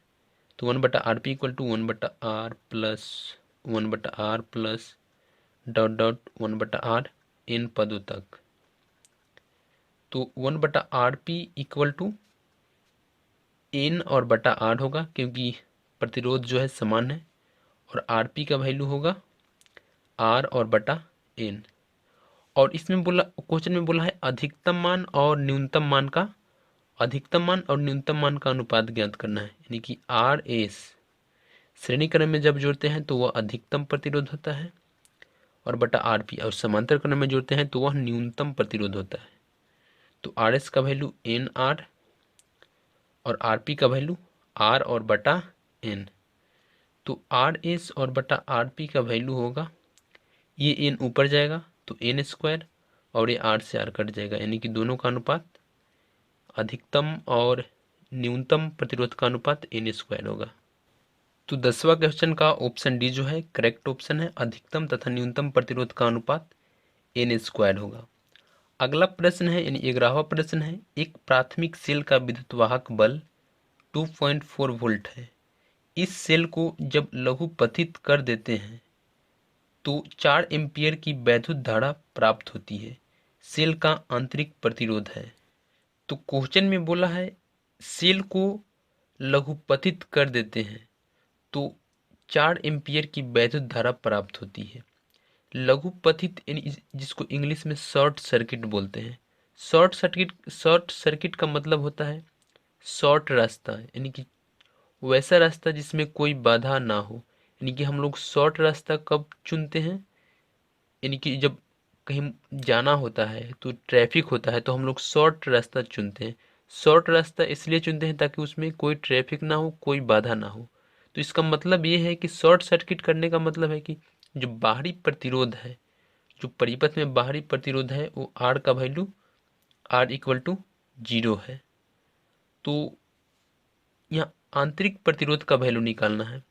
तो 1/RP equal to 1/R plus 1/R plus dot dot 1/R n पदों तक। तो 1/RP इक्वल टू n और बटा R होगा, क्योंकि प्रतिरोध जो है समान है, और RP का वैल्यू होगा R और बटा n। और इसमें बोला, क्वेश्चन में बोला है अधिकतम मान और न्यूनतम मान का, अधिकतम मान और न्यूनतम मान का अनुपात ज्ञात करना है। यानी कि RS श्रेणी क्रम में जब जोड़ते हैं तो वह अधिकतम प्रतिरोध होता है, और बटा RP और समांतर क्रम में जोड़ते हैं तो वह न्यूनतम प्रतिरोध होता है। तो RS का वैल्यू NR और RP का वैल्यू R और बटा N। तो RS और बटा RP का वैल्यू होगा, ये N ऊपर जाएगा तो N² और ये R से R कट जाएगा, यानी कि दोनों का अनुपात, अधिकतम और न्यूनतम प्रतिरोध का अनुपात N² होगा। तो 10वां क्वेश्चन का ऑप्शन डी जो है करेक्ट ऑप्शन है, अधिकतम तथा न्यूनतम प्रतिरोध का अनुपात N² होगा। अगला प्रश्न है, यानी 11वां प्रश्न है, एक प्राथमिक सेल का विद्युत वाहक बल 2.4 वोल्ट है। इस सेल को जब लघुपथित कर देते हैं तो 4 एम्पियर की वैद्युत धारा प्राप्त होती है। सेल का आंतरिक प्रतिरोध है। तो क्वेश्चन में बोला है सेल को लघुपथित कर देते हैं तो 4 एम्पियर की वैद्युत धारा प्राप्त होती है। लघुपथित यानी जिसको इंग्लिश में शॉर्ट सर्किट बोलते हैं। शॉर्ट सर्किट का मतलब होता है शॉर्ट रास्ता, यानी कि वैसा रास्ता जिसमें कोई बाधा ना हो। यानी कि हम लोग शॉर्ट रास्ता कब चुनते हैं, यानी कि जब कहीं जाना होता है तो ट्रैफिक होता है तो हम लोग शॉर्ट रास्ता चुनते हैं। शॉर्ट रास्ता इसलिए चुनते हैं ताकि उसमें कोई ट्रैफिक ना हो, कोई बाधा ना हो। तो इसका मतलब ये है कि शॉर्ट सर्किट करने का मतलब है कि जो बाहरी प्रतिरोध है, जो परिपथ में बाहरी प्रतिरोध है, वो R का वैल्यू R इक्वल टू 0 है। तो यहाँ आंतरिक प्रतिरोध का वैल्यू निकालना है।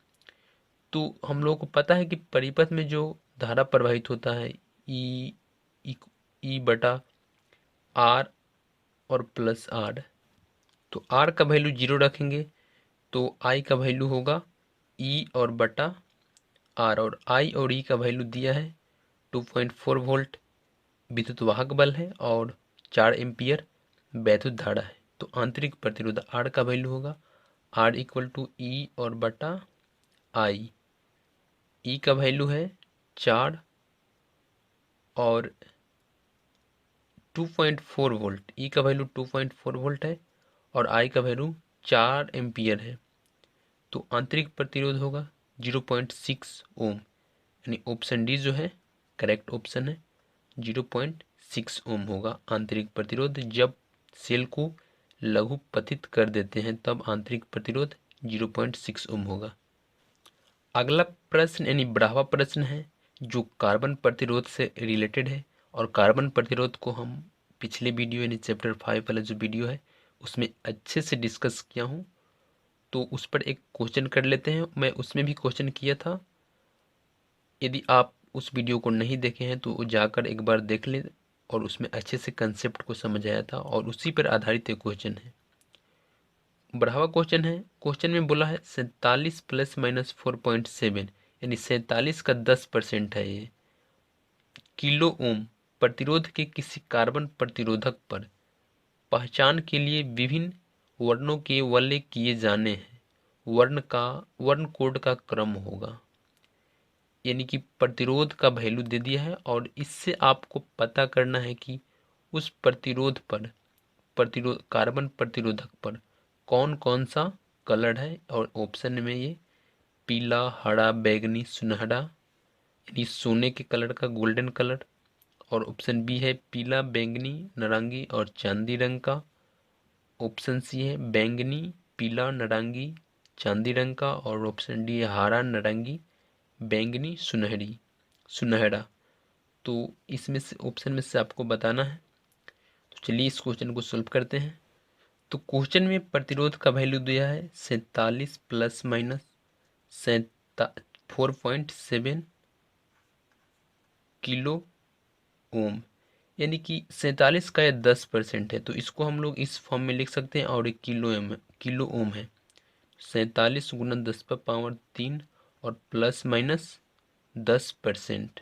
तो हम लोगों को पता है कि परिपथ में जो धारा प्रवाहित होता है ई बटा R और प्लस R। तो R का वैल्यू 0 रखेंगे तो I का वैल्यू होगा E और बटा R, और I और E का वैल्यू दिया है 2.4 वोल्ट विद्युत वाहक बल है और 4 एम्पियर वैद्युत धारा है। तो आंतरिक प्रतिरोध R का वैल्यू होगा R इक्वल टू E और बटा I। E का वैल्यू है 4 और 2.4 वोल्ट। E का वैल्यू 2.4 वोल्ट है और I का वैल्यू 4 एम्पियर है। तो आंतरिक प्रतिरोध होगा 0.6 ओम, यानी ऑप्शन डी जो है करेक्ट ऑप्शन है। 0.6 ओम होगा आंतरिक प्रतिरोध। जब सेल को लघुपथित कर देते हैं तब आंतरिक प्रतिरोध 0.6 ओम होगा। अगला प्रश्न यानी 12वां प्रश्न है जो कार्बन प्रतिरोध से रिलेटेड है, और कार्बन प्रतिरोध को हम पिछले वीडियो यानी चैप्टर 5 वाला जो वीडियो है उसमें अच्छे से डिस्कस किया हूँ। तो उस पर एक क्वेश्चन कर लेते हैं। मैं उसमें भी क्वेश्चन किया था, यदि आप उस वीडियो को नहीं देखे हैं तो जाकर एक बार देख लें, और उसमें अच्छे से कंसेप्ट को समझ आया था, और उसी पर आधारित एक क्वेश्चन है। 12वां क्वेश्चन है, क्वेश्चन में बोला है 47 प्लस माइनस 4.7, यानी 47 का 10% है ये, किलो ओम प्रतिरोध के किसी कार्बन प्रतिरोधक पर पहचान के लिए विभिन्न वर्णों के वल्य किए जाने हैं। वर्ण कोड का क्रम होगा। यानी कि प्रतिरोध का वैल्यू दे दिया है और इससे आपको पता करना है कि उस प्रतिरोध पर, कार्बन प्रतिरोधक पर कौन कौन सा कलर है। और ऑप्शन में ये पीला, हरा, बैंगनी, सुनहरा यानी सोने के कलर का गोल्डन कलर, और ऑप्शन बी है पीला, बैंगनी, नारंगी और चांदी रंग का। ऑप्शन सी है बैंगनी, पीला, नारंगी, चांदी रंग का, और ऑप्शन डी है हरा, नारंगी, बैंगनी, सुनहरा। तो इसमें से ऑप्शन में से आपको बताना है। तो चलिए इस क्वेश्चन को सॉल्व करते हैं। तो क्वेश्चन में प्रतिरोध का वैल्यू दिया है 47 प्लस माइनस 4.7 किलो ओम, यानी कि 47 का यह 10% है। तो इसको हम लोग इस फॉर्म में लिख सकते हैं, और एक किलो ओम है। 47 गुना 10⁻³ और प्लस माइनस 10%।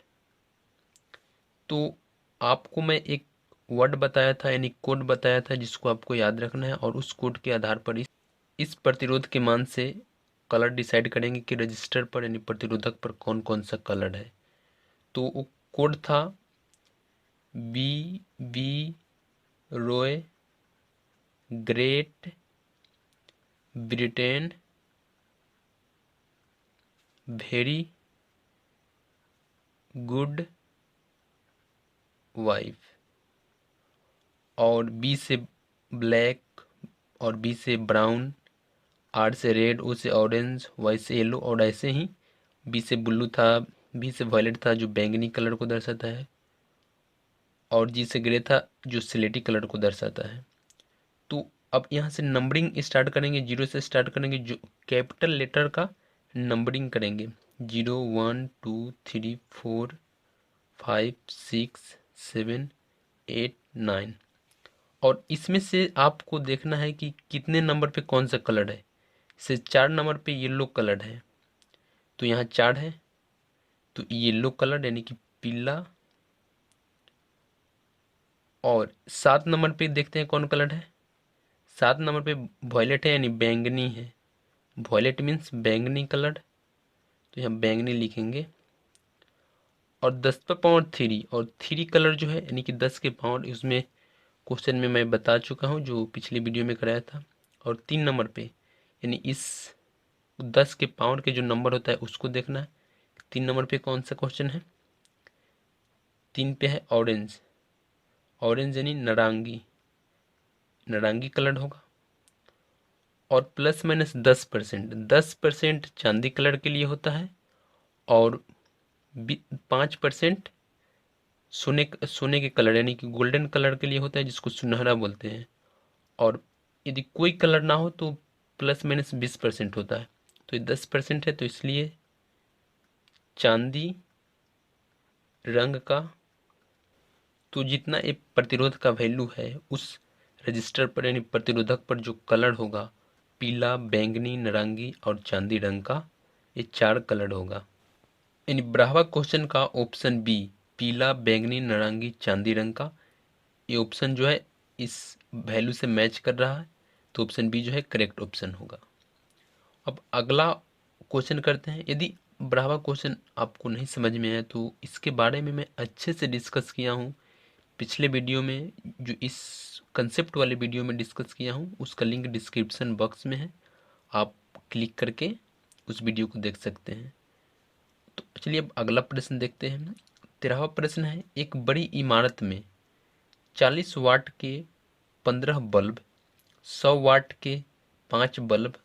तो आपको मैं एक वर्ड बताया था यानी कोड बताया था जिसको आपको याद रखना है, और उस कोड के आधार पर इस प्रतिरोध के मान से कलर डिसाइड करेंगे कि रजिस्टर पर यानी प्रतिरोधक पर कौन कौन सा कलर है। तो वो कोड था B Roy, Great Britain, very good wife, और बी से ब्लैक, और बी से ब्राउन, आर से रेड, ओ से ऑरेंज, वाई से येलो, और ऐसे ही बी से ब्लू था, बी से वायलेट था जो बैंगनी कलर को दर्शाता है, और जी से ग्रे था जो सिलेटी कलर को दर्शाता है। तो अब यहाँ से नंबरिंग स्टार्ट करेंगे, 0 से स्टार्ट करेंगे, जो कैपिटल लेटर का नंबरिंग करेंगे, 0 1 2 3 4 5 6 7 8 9। और इसमें से आपको देखना है कि कितने नंबर पे कौन सा कलर है। से 4 नंबर पे येलो कलर है, तो यहाँ 4 है, तो येलो कलर यानी कि पीला। और 7 नंबर पे देखते हैं कौन कलर है। 7 नंबर पे वॉयलेट है यानी बैंगनी है, वॉयलेट मीन्स बैंगनी कलर, तो यहाँ बैंगनी लिखेंगे। और 10⁻³ और 3 कलर जो है यानी कि 10 के पावर, उसमें क्वेश्चन में मैं बता चुका हूँ जो पिछली वीडियो में कराया था। और 3 नंबर पे यानी इस 10 के पावर के जो नंबर होता है उसको देखना है। 3 नंबर पे कौन सा क्वेश्चन है, 3 पे है ऑरेंज, ऑरेंज यानी नारंगी, नारंगी कलर होगा। और प्लस माइनस 10%, 10% चांदी कलर के लिए होता है, और 5% सोने के कलर यानी कि गोल्डन कलर के लिए होता है जिसको सुनहरा बोलते हैं। और यदि कोई कलर ना हो तो प्लस माइनस 20% होता है। तो ये 10% है, तो इसलिए चांदी रंग का, तो जितना एक प्रतिरोध का वैल्यू है उस रजिस्टर पर यानी प्रतिरोधक पर जो कलर होगा, पीला, बैंगनी, नारंगी और चांदी रंग का, ये 4 कलर होगा। यानी ब्राह्वा क्वेश्चन का ऑप्शन बी, पीला, बैंगनी, नारंगी, चांदी रंग का, ये ऑप्शन जो है इस वैल्यू से मैच कर रहा है, तो ऑप्शन बी जो है करेक्ट ऑप्शन होगा। अब अगला क्वेश्चन करते हैं। यदि ब्राह्वा क्वेश्चन आपको नहीं समझ में आया तो इसके बारे में मैं अच्छे से डिस्कस किया हूँ पिछले वीडियो में, जो इस कंसेप्ट वाले वीडियो में डिस्कस किया हूँ, उसका लिंक डिस्क्रिप्शन बॉक्स में है, आप क्लिक करके उस वीडियो को देख सकते हैं। तो चलिए अब अगला प्रश्न देखते हैं। 13वां प्रश्न है, एक बड़ी इमारत में 40 वाट के 15 बल्ब, 100 वाट के 5 बल्ब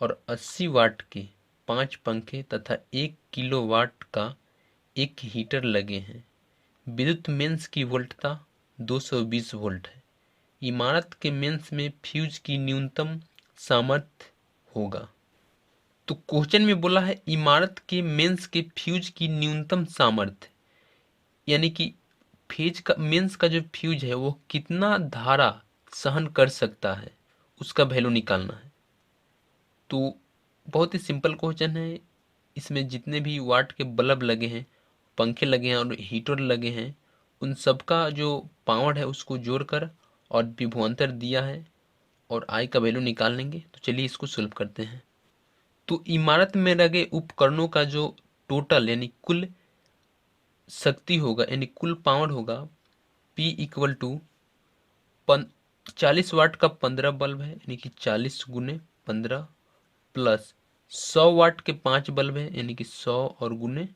और 80 वाट के 5 पंखे तथा 1 किलोवाट का एक हीटर लगे हैं। विद्युत मेंस की वोल्टता 220 वोल्ट है। इमारत के मेंस में फ्यूज की न्यूनतम सामर्थ्य होगा। तो क्वेश्चन में बोला है इमारत के मेंस के फ्यूज की न्यूनतम सामर्थ्य, यानी कि फेज का, मेंस का जो फ्यूज है वो कितना धारा सहन कर सकता है, उसका वैल्यू निकालना है। तो बहुत ही सिंपल क्वेश्चन है। इसमें जितने भी वाट के बल्ब लगे हैं, पंखे लगे हैं और हीटर लगे हैं, उन सबका जो पावर है उसको जोड़कर और विभवांतर दिया है और आई का वैल्यू निकाल लेंगे। तो चलिए इसको सॉल्व करते हैं। तो इमारत में लगे उपकरणों का जो टोटल यानी कुल शक्ति होगा, यानी कुल पावर होगा, P इक्वल टू 40 वाट का 15 बल्ब है यानी कि 40 गुने 15 प्लस 100 वाट के 5 बल्ब है यानी कि 100 और गुने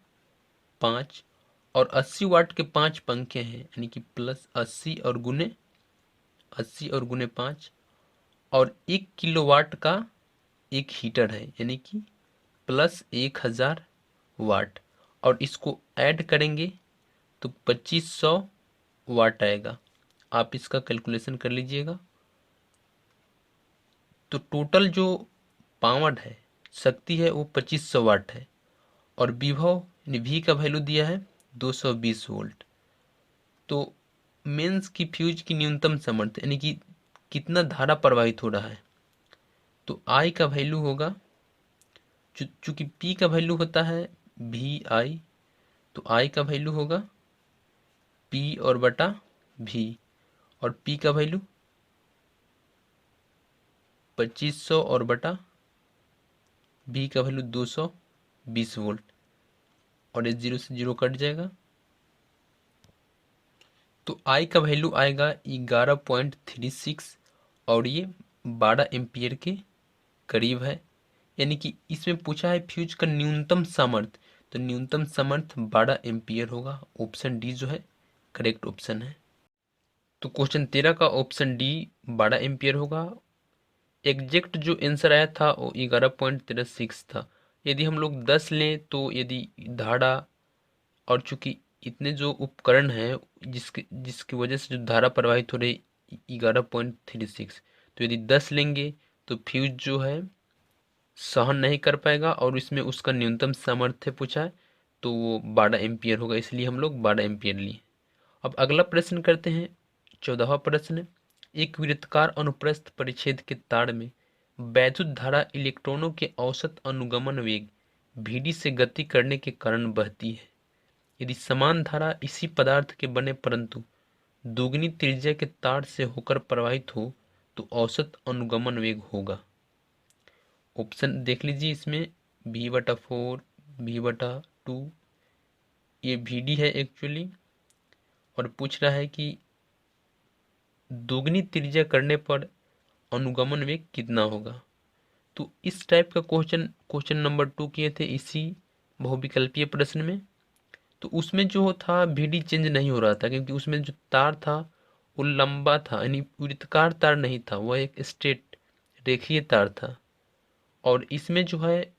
5, और 80 वाट के 5 पंखे हैं यानी कि प्लस 80 और गुने 5, और 1 किलोवाट का एक हीटर है यानी कि प्लस 1000 वाट, और इसको ऐड करेंगे तो 2500 वाट आएगा। आप इसका कैलकुलेशन कर लीजिएगा। तो टोटल जो पावर है, शक्ति है, वो 2500 वाट है, और विभव वी का वैल्यू दिया है 220 वोल्ट। तो मेंस की फ्यूज की न्यूनतम सामर्थ्य यानी कि कितना धारा प्रवाहित हो रहा है, तो आई का वैल्यू होगा, चूंकि पी का वैल्यू होता है वी आई, तो आई का वैल्यू होगा पी और बटा वी, और पी का वैल्यू 2500 और बटा वी का वैल्यू 220 वोल्ट, और इस जीरो से जीरो कट जाएगा। तो आई का वैल्यू आएगा 11.36, और ये 12 एम्पियर के करीब है। यानी कि इसमें पूछा है फ्यूज का न्यूनतम सामर्थ्य, तो न्यूनतम सामर्थ्य 12 एम्पियर होगा। ऑप्शन डी जो है करेक्ट ऑप्शन है। तो क्वेश्चन 13 का ऑप्शन डी 12 एम्पियर होगा। एग्जैक्ट जो आंसर आया था वो 11.36 था। यदि हम लोग 10 लें तो यदि धारा, और चूंकि इतने जो उपकरण हैं जिसकी जिसकी वजह से जो धारा प्रवाहित हो रही 11.36, तो यदि 10 लेंगे तो फ्यूज जो है सहन नहीं कर पाएगा, और इसमें उसका न्यूनतम सामर्थ्य पूछा है तो वो 12 एम्पियर होगा, इसलिए हम लोग 12 एम्पियर लिए। अब अगला प्रश्न करते हैं, 14वां प्रश्न। एक वृत्तकार अनुप्रस्थ परिच्छेद के तार में वैद्युत धारा इलेक्ट्रॉनों के औसत अनुगमन वेग vd से गति करने के कारण बहती है। यदि समान धारा इसी पदार्थ के बने परंतु दुगनी त्रिज्या के तार से होकर प्रवाहित हो तो औसत अनुगमन वेग होगा। ऑप्शन देख लीजिए इसमें, v/4, v/2, ये vd है एक्चुअली, और पूछ रहा है कि दोगुनी त्रिज्या करने पर अनुगमन वेग कितना होगा। तो इस टाइप का क्वेश्चन नंबर 2 किए थे इसी बहुविकल्पीय प्रश्न में। तो उसमें जो था vd चेंज नहीं हो रहा था, क्योंकि उसमें जो तार था वो लंबा था, यानी वृत्ताकार तार नहीं था, वह एक स्ट्रेट रेखीय तार था। और इसमें जो है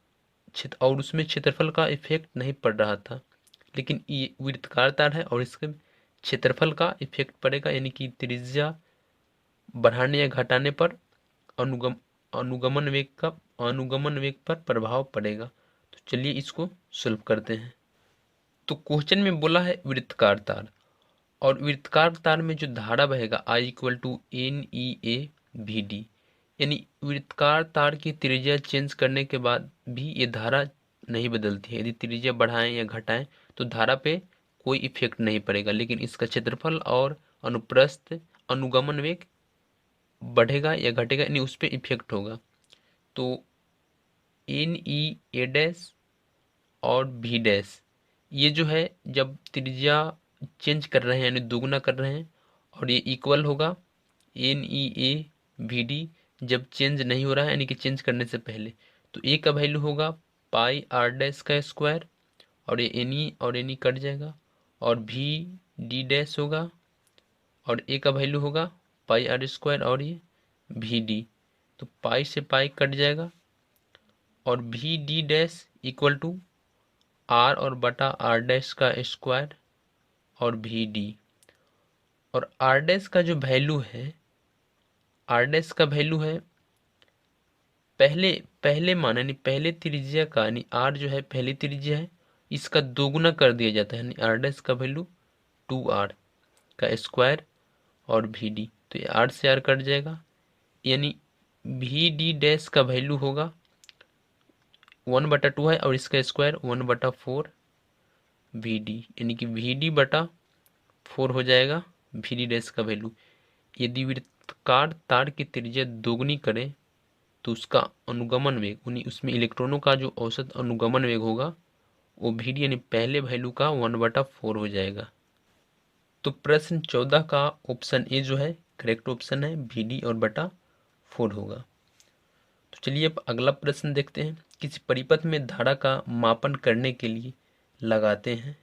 और उसमें क्षेत्रफल का इफेक्ट नहीं पड़ रहा था, लेकिन ये वृत्ताकार तार है और इसके क्षेत्रफल का इफेक्ट पड़ेगा, यानी कि त्रिज्या बढ़ाने या घटाने पर अनुगम अनुगमन वेग पर प्रभाव पड़ेगा। तो चलिए इसको सॉल्व करते हैं। तो क्वेश्चन में बोला है वृत्तकार तार, और वृत्तकार तार में जो धारा बहेगा I = NEA/VD, यानी वृत्तकार तार की त्रिज्या चेंज करने के बाद भी ये धारा नहीं बदलती है। यदि त्रिज्या बढ़ाएं या घटाएं तो धारा पे कोई इफेक्ट नहीं पड़ेगा, लेकिन इसका क्षेत्रफल और अनुप्रस्थ अनुगमन वेग बढ़ेगा या घटेगा, यानी उस पर इफेक्ट होगा। तो NEA' और V' ये जो है जब त्रिज्या चेंज कर रहे हैं यानी दोगुना कर रहे हैं, और ये इक्वल होगा NEA/VD जब चेंज नहीं हो रहा है, यानी कि चेंज करने से पहले। तो ए का वैल्यू होगा πr' का स्क्वायर, और ये NE और NE कट जाएगा, और VD' होगा, और ए का वैल्यू होगा πr², और ये VD, तो पाई से पाई कट जाएगा, और VD' इक्वल टू आर और बटा r' का स्क्वायर और VD। और r' का जो वैल्यू है, r' का वैल्यू है पहले पहले मान, यानी पहले त्रिज्या का, यानी r जो है पहली त्रिज्या है, इसका दोगुना कर दिया जाता है, यानी r' का वैल्यू 2r का स्क्वायर और VD, तो ये r से r कट जाएगा, यानी VD' का वैल्यू होगा 1/2 है, और इसका स्क्वायर 1/4 VD, यानी कि VD/4 हो जाएगा VD' का वैल्यू। यदि वृत्ताकार तार की त्रिज्या दोगुनी करें तो उसका अनुगमन वेग, उन्हीं उसमें इलेक्ट्रॉनों का जो औसत अनुगमन वेग होगा वो VD यानी पहले वैल्यू का 1/4 हो जाएगा। तो प्रश्न 14 का ऑप्शन ए जो है करेक्ट ऑप्शन है, VD और बटा 4 होगा। तो चलिए अब अगला प्रश्न देखते हैं। किसी परिपथ में धारा का मापन करने के लिए लगाते हैं।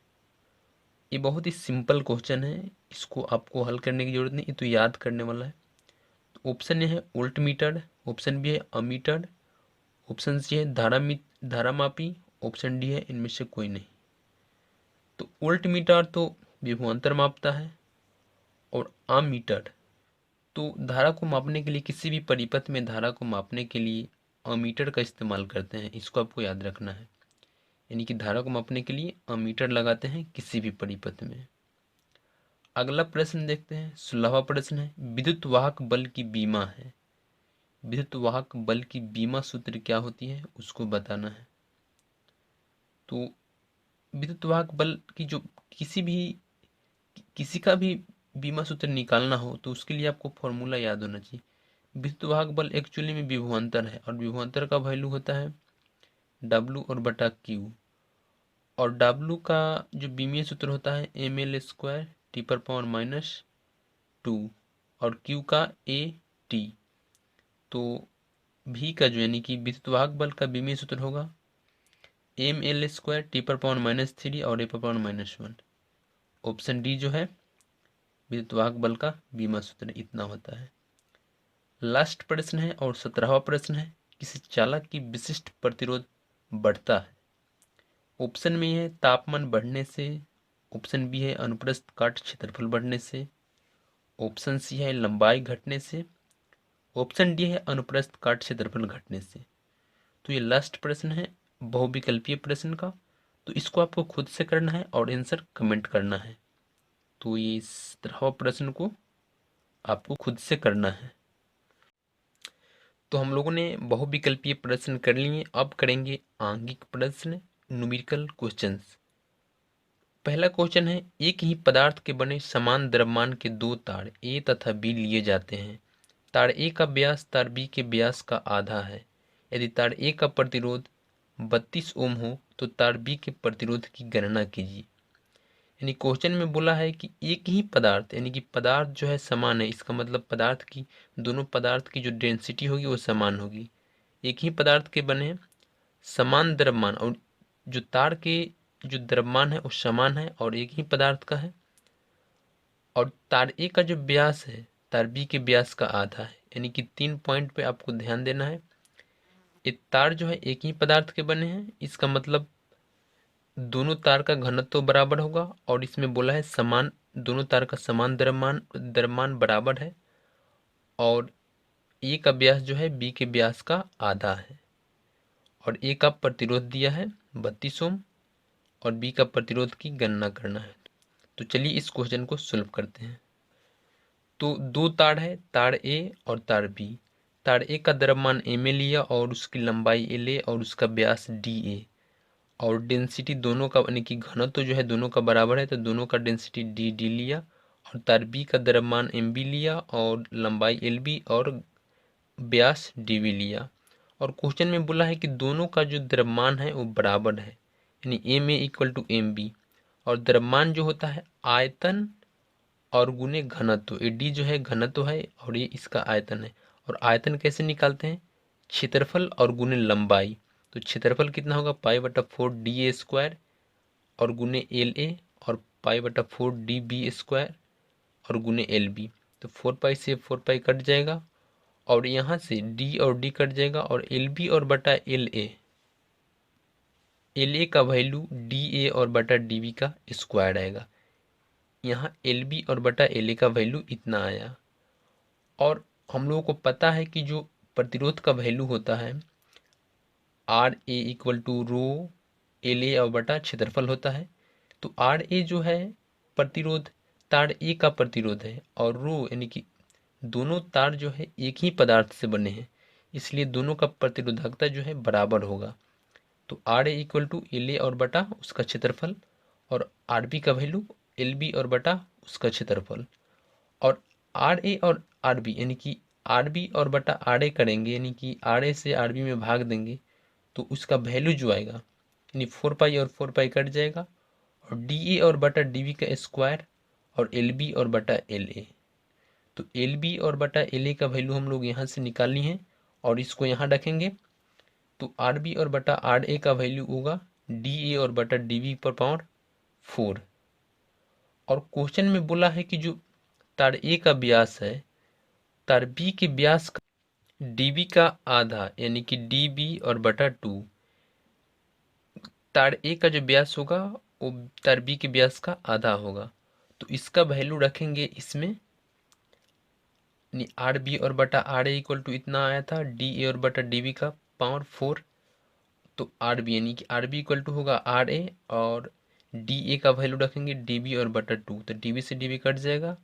ये बहुत ही सिंपल क्वेश्चन है, इसको आपको हल करने की जरूरत नहीं, ये तो याद करने वाला है। तो ऑप्शन ए है वोल्ट मीटर, ऑप्शन बी है अमीटर, ऑप्शन सी है धारा मापी, ऑप्शन डी है इनमें से कोई नहीं। तो वोल्ट मीटर तो विभवांतर मापता है, और अमीटर तो धारा को मापने के लिए, किसी भी परिपथ में धारा को मापने के लिए अमीटर का इस्तेमाल करते हैं, इसको आपको याद रखना है। यानी कि धारा को मापने के लिए अमीटर लगाते हैं किसी भी परिपथ में। अगला प्रश्न देखते हैं, 16वां प्रश्न है, विद्युत वाहक बल की बीमा है। विद्युत वाहक बल की बीमा सूत्र क्या होती है उसको बताना है। तो विद्युत वाहक बल की जो किसी का भी बीमा सूत्र निकालना हो तो उसके लिए आपको फॉर्मूला याद होना चाहिए। विद्युत वाहक बल एक्चुअली में विभवांतर है और विभवांतर का वैल्यू होता है W और बटा Q। और W का जो बीमीय सूत्र होता है ml² T⁻⁻2 और Q का AT। तो V का जो यानी कि विद्युत वाहक बल का बीमीय सूत्र होगा ml² T⁻³ और A⁻1। ऑप्शन डी जो है विद्युत वाहक बल का बीमा सूत्र इतना होता है। लास्ट प्रश्न है और 17वां प्रश्न है, किसी चालक की विशिष्ट प्रतिरोध बढ़ता है। ऑप्शन में है तापमान बढ़ने से, ऑप्शन बी है अनुप्रस्थ काट क्षेत्रफल बढ़ने से, ऑप्शन सी है लंबाई घटने से, ऑप्शन डी है अनुप्रस्थ काट क्षेत्रफल घटने से। तो ये लास्ट प्रश्न है बहुविकल्पीय प्रश्न का, तो इसको आपको खुद से करना है और आंसर कमेंट करना है। तो ये इस तरह प्रश्न को आपको खुद से करना है। तो हम लोगों ने बहुविकल्पीय प्रश्न कर लिए, अब करेंगे आंगिक प्रश्न, न्यूमेरिकल क्वेश्चंस। पहला क्वेश्चन है, एक ही पदार्थ के बने समान द्रव्यमान के दो तार ए तथा बी लिए जाते हैं। तार ए का व्यास तार बी के व्यास का आधा है। यदि तार ए का प्रतिरोध 32 ओम हो तो तार बी के प्रतिरोध की गणना कीजिए। यानी क्वेश्चन में बोला है कि एक ही पदार्थ यानी कि पदार्थ जो है समान है, इसका मतलब पदार्थ की दोनों पदार्थ की जो डेंसिटी होगी वो समान होगी। एक ही पदार्थ के बने समान द्रव्यमान और जो तार के जो द्रव्यमान है वो समान है और एक ही पदार्थ का है। और तार ए का जो व्यास है तार बी के व्यास का आधा है। यानी कि 3 पॉइंट पे आपको ध्यान देना है। ये तार जो है एक ही पदार्थ के बने हैं, इसका मतलब दोनों तार का घनत्व बराबर होगा और इसमें बोला है समान, दोनों तार का समान द्रव्यमान बराबर है और ए का व्यास जो है बी के व्यास का आधा है और ए का प्रतिरोध दिया है 32 ओम और बी का प्रतिरोध की गणना करना है। तो चलिए इस क्वेश्चन को सॉल्व करते हैं। तो दो तार है, तार ए और तार बी। तार ए का द्रव्यमान एम ए लिया और उसकी लंबाई एल ए और उसका व्यास डी ए और डेंसिटी दोनों का यानी कि घनत्व जो है दोनों का बराबर है तो दोनों का डेंसिटी डी डी लिया और तार बी का द्रव्यमान एम बी लिया और लंबाई एल बी और व्यास डी वी लिया। और क्वेश्चन में बोला है कि दोनों का जो द्रव्यमान है वो बराबर है, यानी M A equal to M B. और द्रव्यमान जो होता है आयतन और गुने घनत्व, ये डी जो है घनत्व है और ये इसका आयतन है। और आयतन कैसे निकालते हैं, क्षेत्रफल और गुने लंबाई। तो क्षेत्रफल कितना होगा π/4 DA² और गुने एल ए और π/4 DB² और गुने एल बी। तो 4 से 4 कट जाएगा और यहाँ से डी और डी कट जाएगा और एल बी और बटा एल ए का वैल्यू डी ए और बटा डी बी का स्क्वायर आएगा। यहाँ एल बी और बटा एल ए का वैल्यू इतना आया। और हम लोगों को पता है कि जो प्रतिरोध का वैल्यू होता है R A equal to rho L A और बटा क्षेत्रफल होता है। तो आर ए जो है प्रतिरोध तार ए का प्रतिरोध है और रो यानी कि दोनों तार जो है एक ही पदार्थ से बने हैं, इसलिए दोनों का प्रतिरोधकता जो है बराबर होगा। तो R A equal to L A और बटा उसका क्षेत्रफल और आर बी का वैल्यू एल बी और बटा उसका क्षेत्रफल। और आर ए और आर बी यानी कि आर बी और बटा आर ए करेंगे, यानी कि आर ए से आर बी में भाग देंगे तो उसका वैल्यू जो आएगा यानी 4 और 4 कट जाएगा और डी ए और बटा डी बी का स्क्वायर और एल बी और बटा एल ए। तो एल बी और बटा एल ए का वैल्यू हम लोग यहाँ से निकालनी है और इसको यहाँ रखेंगे। तो आर बी और बटा आर ए का वैल्यू होगा डी ए और बटा डी बी पर पावर 4। और क्वेश्चन में बोला है कि जो तार ए का व्यास है तार बी के व्यास का डी बी का आधा यानी कि डी बी और बटा 2। तार ए का जो व्यास होगा वो तार बी के व्यास का आधा होगा। तो इसका वैल्यू रखेंगे इसमें, आर बी और बटा आर ए इक्वल टू इतना आया था डी ए और बटा डी बी का पावर 4। तो आर बी यानी कि आर बी इक्वल टू होगा आर ए और डी ए का वैल्यू रखेंगे डी बी और बटा 2। तो डी बी से डी बी कट जाएगा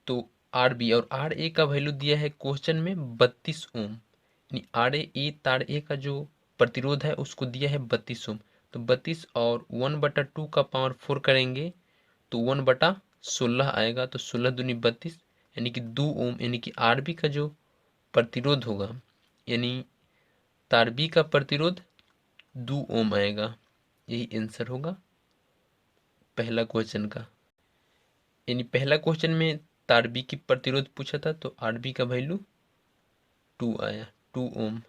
तो आर बी, और आर ए का वैल्यू दिया है क्वेश्चन में 32 ओम, यानी आर ए तार ए का जो प्रतिरोध है उसको दिया है 32 ओम। तो 32 और 1/2 का पावर 4 करेंगे तो 1/16 आएगा। तो 16 दूनी 32, यानी कि 2 ओम, यानी कि आर बी का जो प्रतिरोध होगा, यानी तार बी का प्रतिरोध 2 ओम आएगा। यही आंसर होगा पहला क्वेश्चन का। यानी पहला क्वेश्चन में तार बी की प्रतिरोध पूछा था तो आर बी का वैल्यू 2 आया, 2 ओम।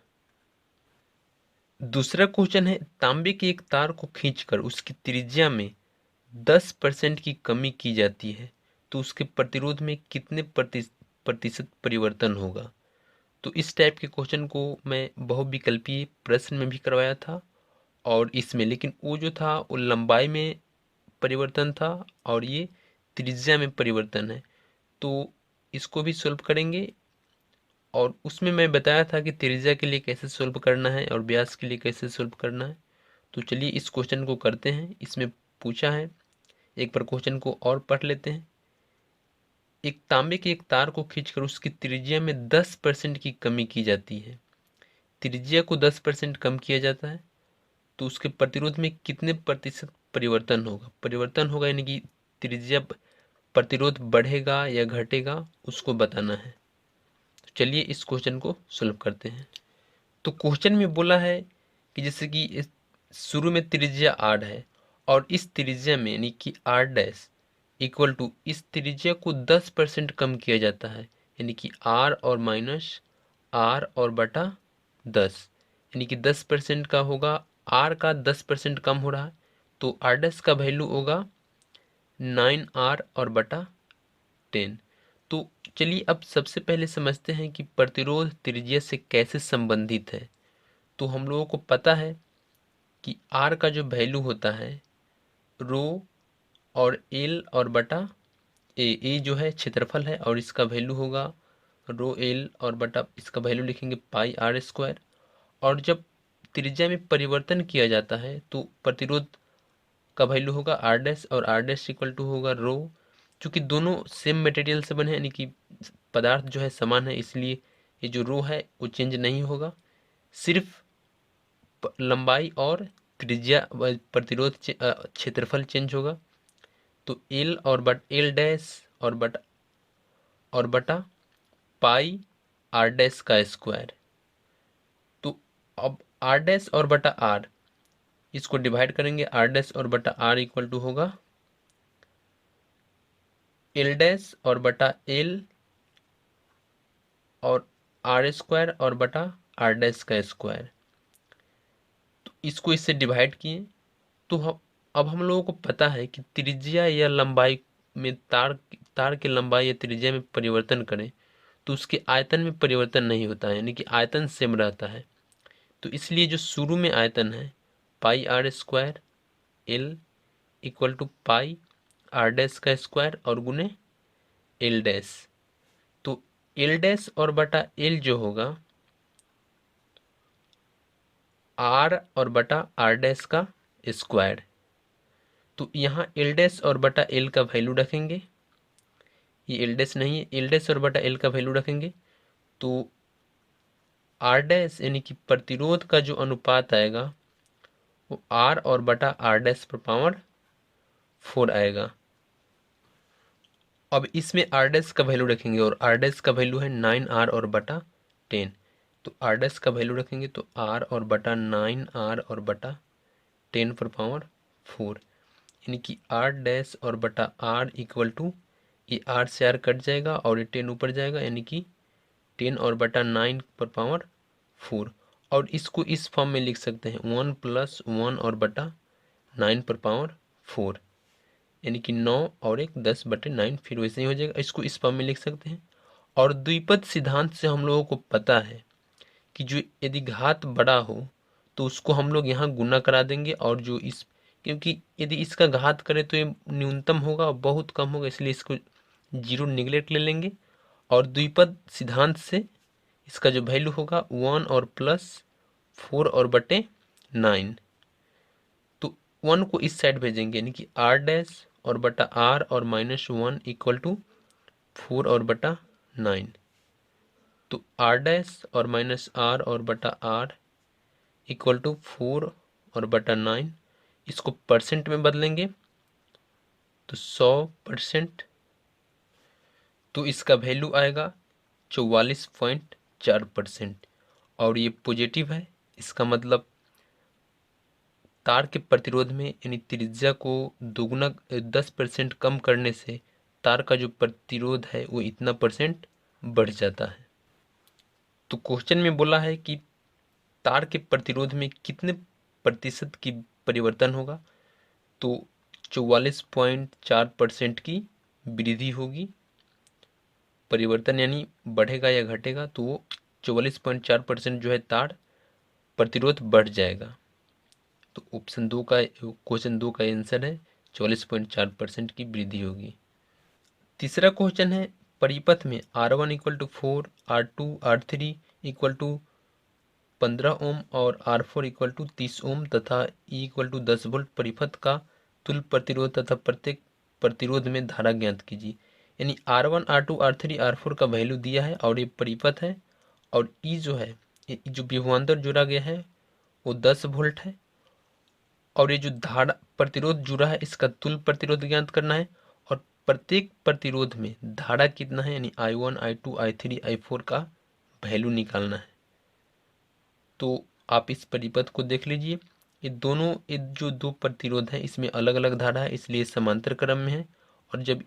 दूसरा क्वेश्चन है, तांबे के एक तार को खींचकर उसकी त्रिज्या में 10% की कमी की जाती है तो उसके प्रतिरोध में कितने प्रतिशत परिवर्तन होगा। तो इस टाइप के क्वेश्चन को मैं बहुविकल्पीय प्रश्न में भी करवाया था और इसमें, लेकिन वो जो था वो लंबाई में परिवर्तन था और ये त्रिज्या में परिवर्तन है। तो इसको भी सॉल्व करेंगे और उसमें मैं बताया था कि त्रिज्या के लिए कैसे सॉल्व करना है और व्यास के लिए कैसे सॉल्व करना है। तो चलिए इस क्वेश्चन को करते हैं। इसमें पूछा है, एक बार क्वेश्चन को और पढ़ लेते हैं। एक तांबे के एक तार को खींचकर उसकी त्रिज्या में 10% की कमी की जाती है। त्रिज्या को 10% कम किया जाता है तो उसके प्रतिरोध में कितने प्रतिशत परिवर्तन होगा। परिवर्तन होगा यानी कि त्रिज्या प्रतिरोध बढ़ेगा या घटेगा उसको बताना है। तो चलिए इस क्वेश्चन को सॉल्व करते हैं। तो क्वेश्चन में बोला है कि जैसे कि शुरू में त्रिज्या आर है और इस त्रिज्या में यानी कि आर डैश इक्वल टू इस त्रिज्या को 10% कम किया जाता है, यानी कि आर और माइनस आर और बटा 10, यानी कि 10% का होगा। आर का 10% कम हो रहा है तो आर डैश का वैल्यू होगा 9r और बटा 10। तो चलिए अब सबसे पहले समझते हैं कि प्रतिरोध त्रिज्या से कैसे संबंधित है। तो हम लोगों को पता है कि R का जो वैल्यू होता है रो और L और बटा ए जो है क्षेत्रफल है और इसका वैल्यू होगा रो L और बटा इसका वैल्यू लिखेंगे पाई आर स्क्वायर। और जब त्रिज्या में परिवर्तन किया जाता है तो प्रतिरोध का वैल्यू होगा आर डैश और आर डैश इक्वल टू होगा रो। चूँकि दोनों सेम मटेरियल से बने हैं यानी कि पदार्थ जो है समान है, इसलिए ये जो रो है वो चेंज नहीं होगा, सिर्फ लंबाई और त्रिज्या प्रतिरोध क्षेत्रफल चेंज होगा। तो एल और एल डैश और बटा पाई आर डैश का स्क्वायर। तो अब आर डैश और बटा आर इसको डिवाइड करेंगे, आर डैश और बटा आर इक्वल टू होगा एल डैश और बटा एल और आर स्क्वायर और बटा आर डैश का स्क्वायर। तो इसको इससे डिवाइड किए तो अब हम लोगों को पता है कि त्रिज्या या लंबाई में तार की लंबाई या त्रिज्या में परिवर्तन करें तो उसके आयतन में परिवर्तन नहीं होता है, यानी कि आयतन सेम रहता है। तो इसलिए जो शुरू में आयतन है pi R square L equal to pi R dash का स्क्वायर और गुने एल डैश। तो एल डैश और बटा एल जो होगा आर और बटा आर डैश का स्क्वायर। तो यहाँ एल डैश और बटा एल का वैल्यू रखेंगे, ये एल डैश नहीं है, एल डैश और बटा एल का वैल्यू रखेंगे तो आर डैश यानी कि प्रतिरोध का जो अनुपात आएगा वो आर और बटा आर डैश पर पावर 4 आएगा। अब इसमें आर डैश का वैल्यू रखेंगे और आर डैश का वैल्यू है 9r और बटा 10। तो आर डैश का वैल्यू रखेंगे तो आर और बटा 9r और बटा 10 पर पावर 4, यानी कि आर डैश और बटा आर इक्वल टू ये आर से आर कट जाएगा और ये 10 ऊपर जाएगा, यानी कि 10 और बटा 9 पर पावर 4। और इसको इस फॉर्म में लिख सकते हैं 1 + 1 और बटा 9 पर पावर 4, यानी कि 9 और 1 10/9, फिर वैसे ही हो जाएगा। इसको इस फॉर्म में लिख सकते हैं। और द्विपद सिद्धांत से हम लोगों को पता है कि जो यदि घात बड़ा हो तो उसको हम लोग यहाँ गुना करा देंगे और जो इस, क्योंकि यदि इसका घात करें तो ये न्यूनतम होगा और बहुत कम होगा, इसलिए इसको जीरो निगलेक्ट ले लेंगे। और द्विपद सिद्धांत से इसका जो वैल्यू होगा 1 और +4 और बटे 9। तो 1 को इस साइड भेजेंगे यानी कि आर डैश और बटा आर और -1 इक्वल टू 4 और बटा 9। तो आर डैश और माइनस आर और बटा आर इक्वल टू 4 और बटा 9। इसको परसेंट में बदलेंगे तो 100%। तो इसका वैल्यू आएगा 44.4%। और ये पॉजिटिव है, इसका मतलब तार के प्रतिरोध में यानी त्रिज्या को दोगुना 10% कम करने से तार का जो प्रतिरोध है वो इतना परसेंट बढ़ जाता है। तो क्वेश्चन में बोला है कि तार के प्रतिरोध में कितने प्रतिशत की परिवर्तन होगा। तो 44.4% की वृद्धि होगी। परिवर्तन यानी बढ़ेगा या घटेगा, तो वो 44.4% जो है तार प्रतिरोध बढ़ जाएगा। तो ऑप्शन 2 का क्वेश्चन 2 का आंसर है 44.4% की वृद्धि होगी। तीसरा क्वेश्चन है परिपथ में R1 equal to 4, R2 R3 equal to 15 ohm और R4 इक्वल टू 30 ओम तथा E इक्वल टू 10 वोल्ट परिपथ का तुल्य प्रतिरोध तथा प्रत्येक प्रतिरोध में धारा ज्ञात कीजिए। यानी R1 R2 R3 R4 का वैल्यू दिया है और ये परिपथ है, और E जो है जो विभवांतर जोड़ा गया है वो 10 वोल्ट है, और ये जो धारा प्रतिरोध जुड़ा है इसका तुल्य प्रतिरोध ज्ञात करना है, और प्रत्येक प्रतिरोध में धारा कितना है यानी I1 I2 I3 I4 का वैल्यू निकालना है। तो आप इस परिपथ को देख लीजिए, ये जो दो प्रतिरोध है इसमें अलग अलग धारा है, इसलिए समांतर क्रम में है। और जब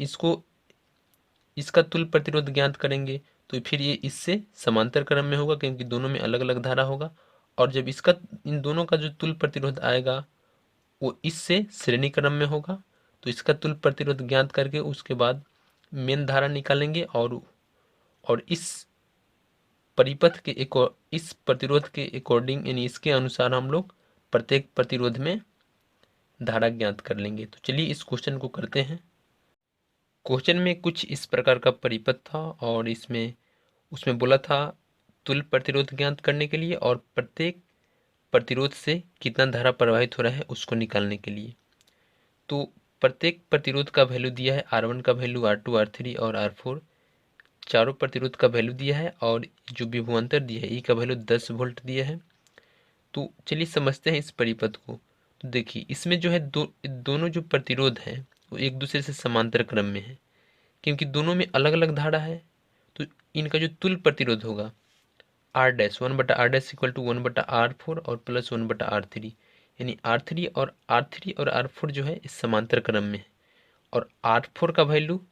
इसका तुल्य प्रतिरोध ज्ञात करेंगे तो फिर ये इससे समांतर क्रम में होगा, क्योंकि दोनों में अलग अलग धारा होगा। और जब इन दोनों का जो तुल्य प्रतिरोध आएगा वो इससे श्रेणी क्रम में होगा। तो इसका तुल्य प्रतिरोध ज्ञात करके उसके बाद मेन धारा निकालेंगे, और इस परिपथ के इस प्रतिरोध के अकॉर्डिंग यानी इसके अनुसार हम लोग प्रत्येक प्रतिरोध में धारा ज्ञात कर लेंगे। तो चलिए इस क्वेश्चन को करते हैं। क्वेश्चन में कुछ इस प्रकार का परिपथ था, और उसमें बोला था तुल्य प्रतिरोध ज्ञात करने के लिए और प्रत्येक प्रतिरोध से कितना धारा प्रवाहित हो रहा है उसको निकालने के लिए। तो प्रत्येक प्रतिरोध का वैल्यू दिया है, R1 का वैल्यू, R2 R3 और R4 चारों प्रतिरोध का वैल्यू दिया है, और जो विभवांतर दिया है E का वैल्यू 10 वोल्ट दिया है। तो चलिए समझते हैं इस परिपथ को। तो देखिए इसमें जो है दोनों जो प्रतिरोध है वो एक दूसरे से समांतर क्रम में है, क्योंकि दोनों में अलग अलग धारा है। तो इनका जो तुल्य प्रतिरोध होगा R dash 1/R dash equal to 1/R4 और प्लस 1/R3, यानी R3 और R4 जो है इस समांतर क्रम में है। और R4 का वैल्यू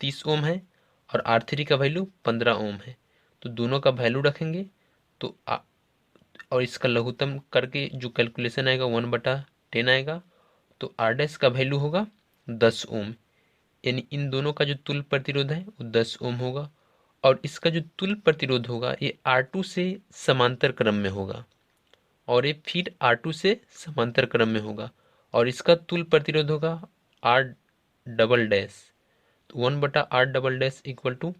30 ओम है और R3 का वैल्यू 15 ओम है। तो दोनों का वैल्यू रखेंगे तो और इसका लघुत्तम करके जो कैलकुलेशन आएगा 1/10 आएगा। तो आर डैश का वैल्यू होगा 10 ओम, यानी इन दोनों का जो तुल्य प्रतिरोध है वो 10 ओम होगा। और इसका जो तुल्य प्रतिरोध होगा ये R2 से समांतर क्रम में होगा, और ये फिर R2 से समांतर क्रम में होगा, और इसका तुल्य प्रतिरोध होगा R डबल डैश। तो 1/R double dash equal to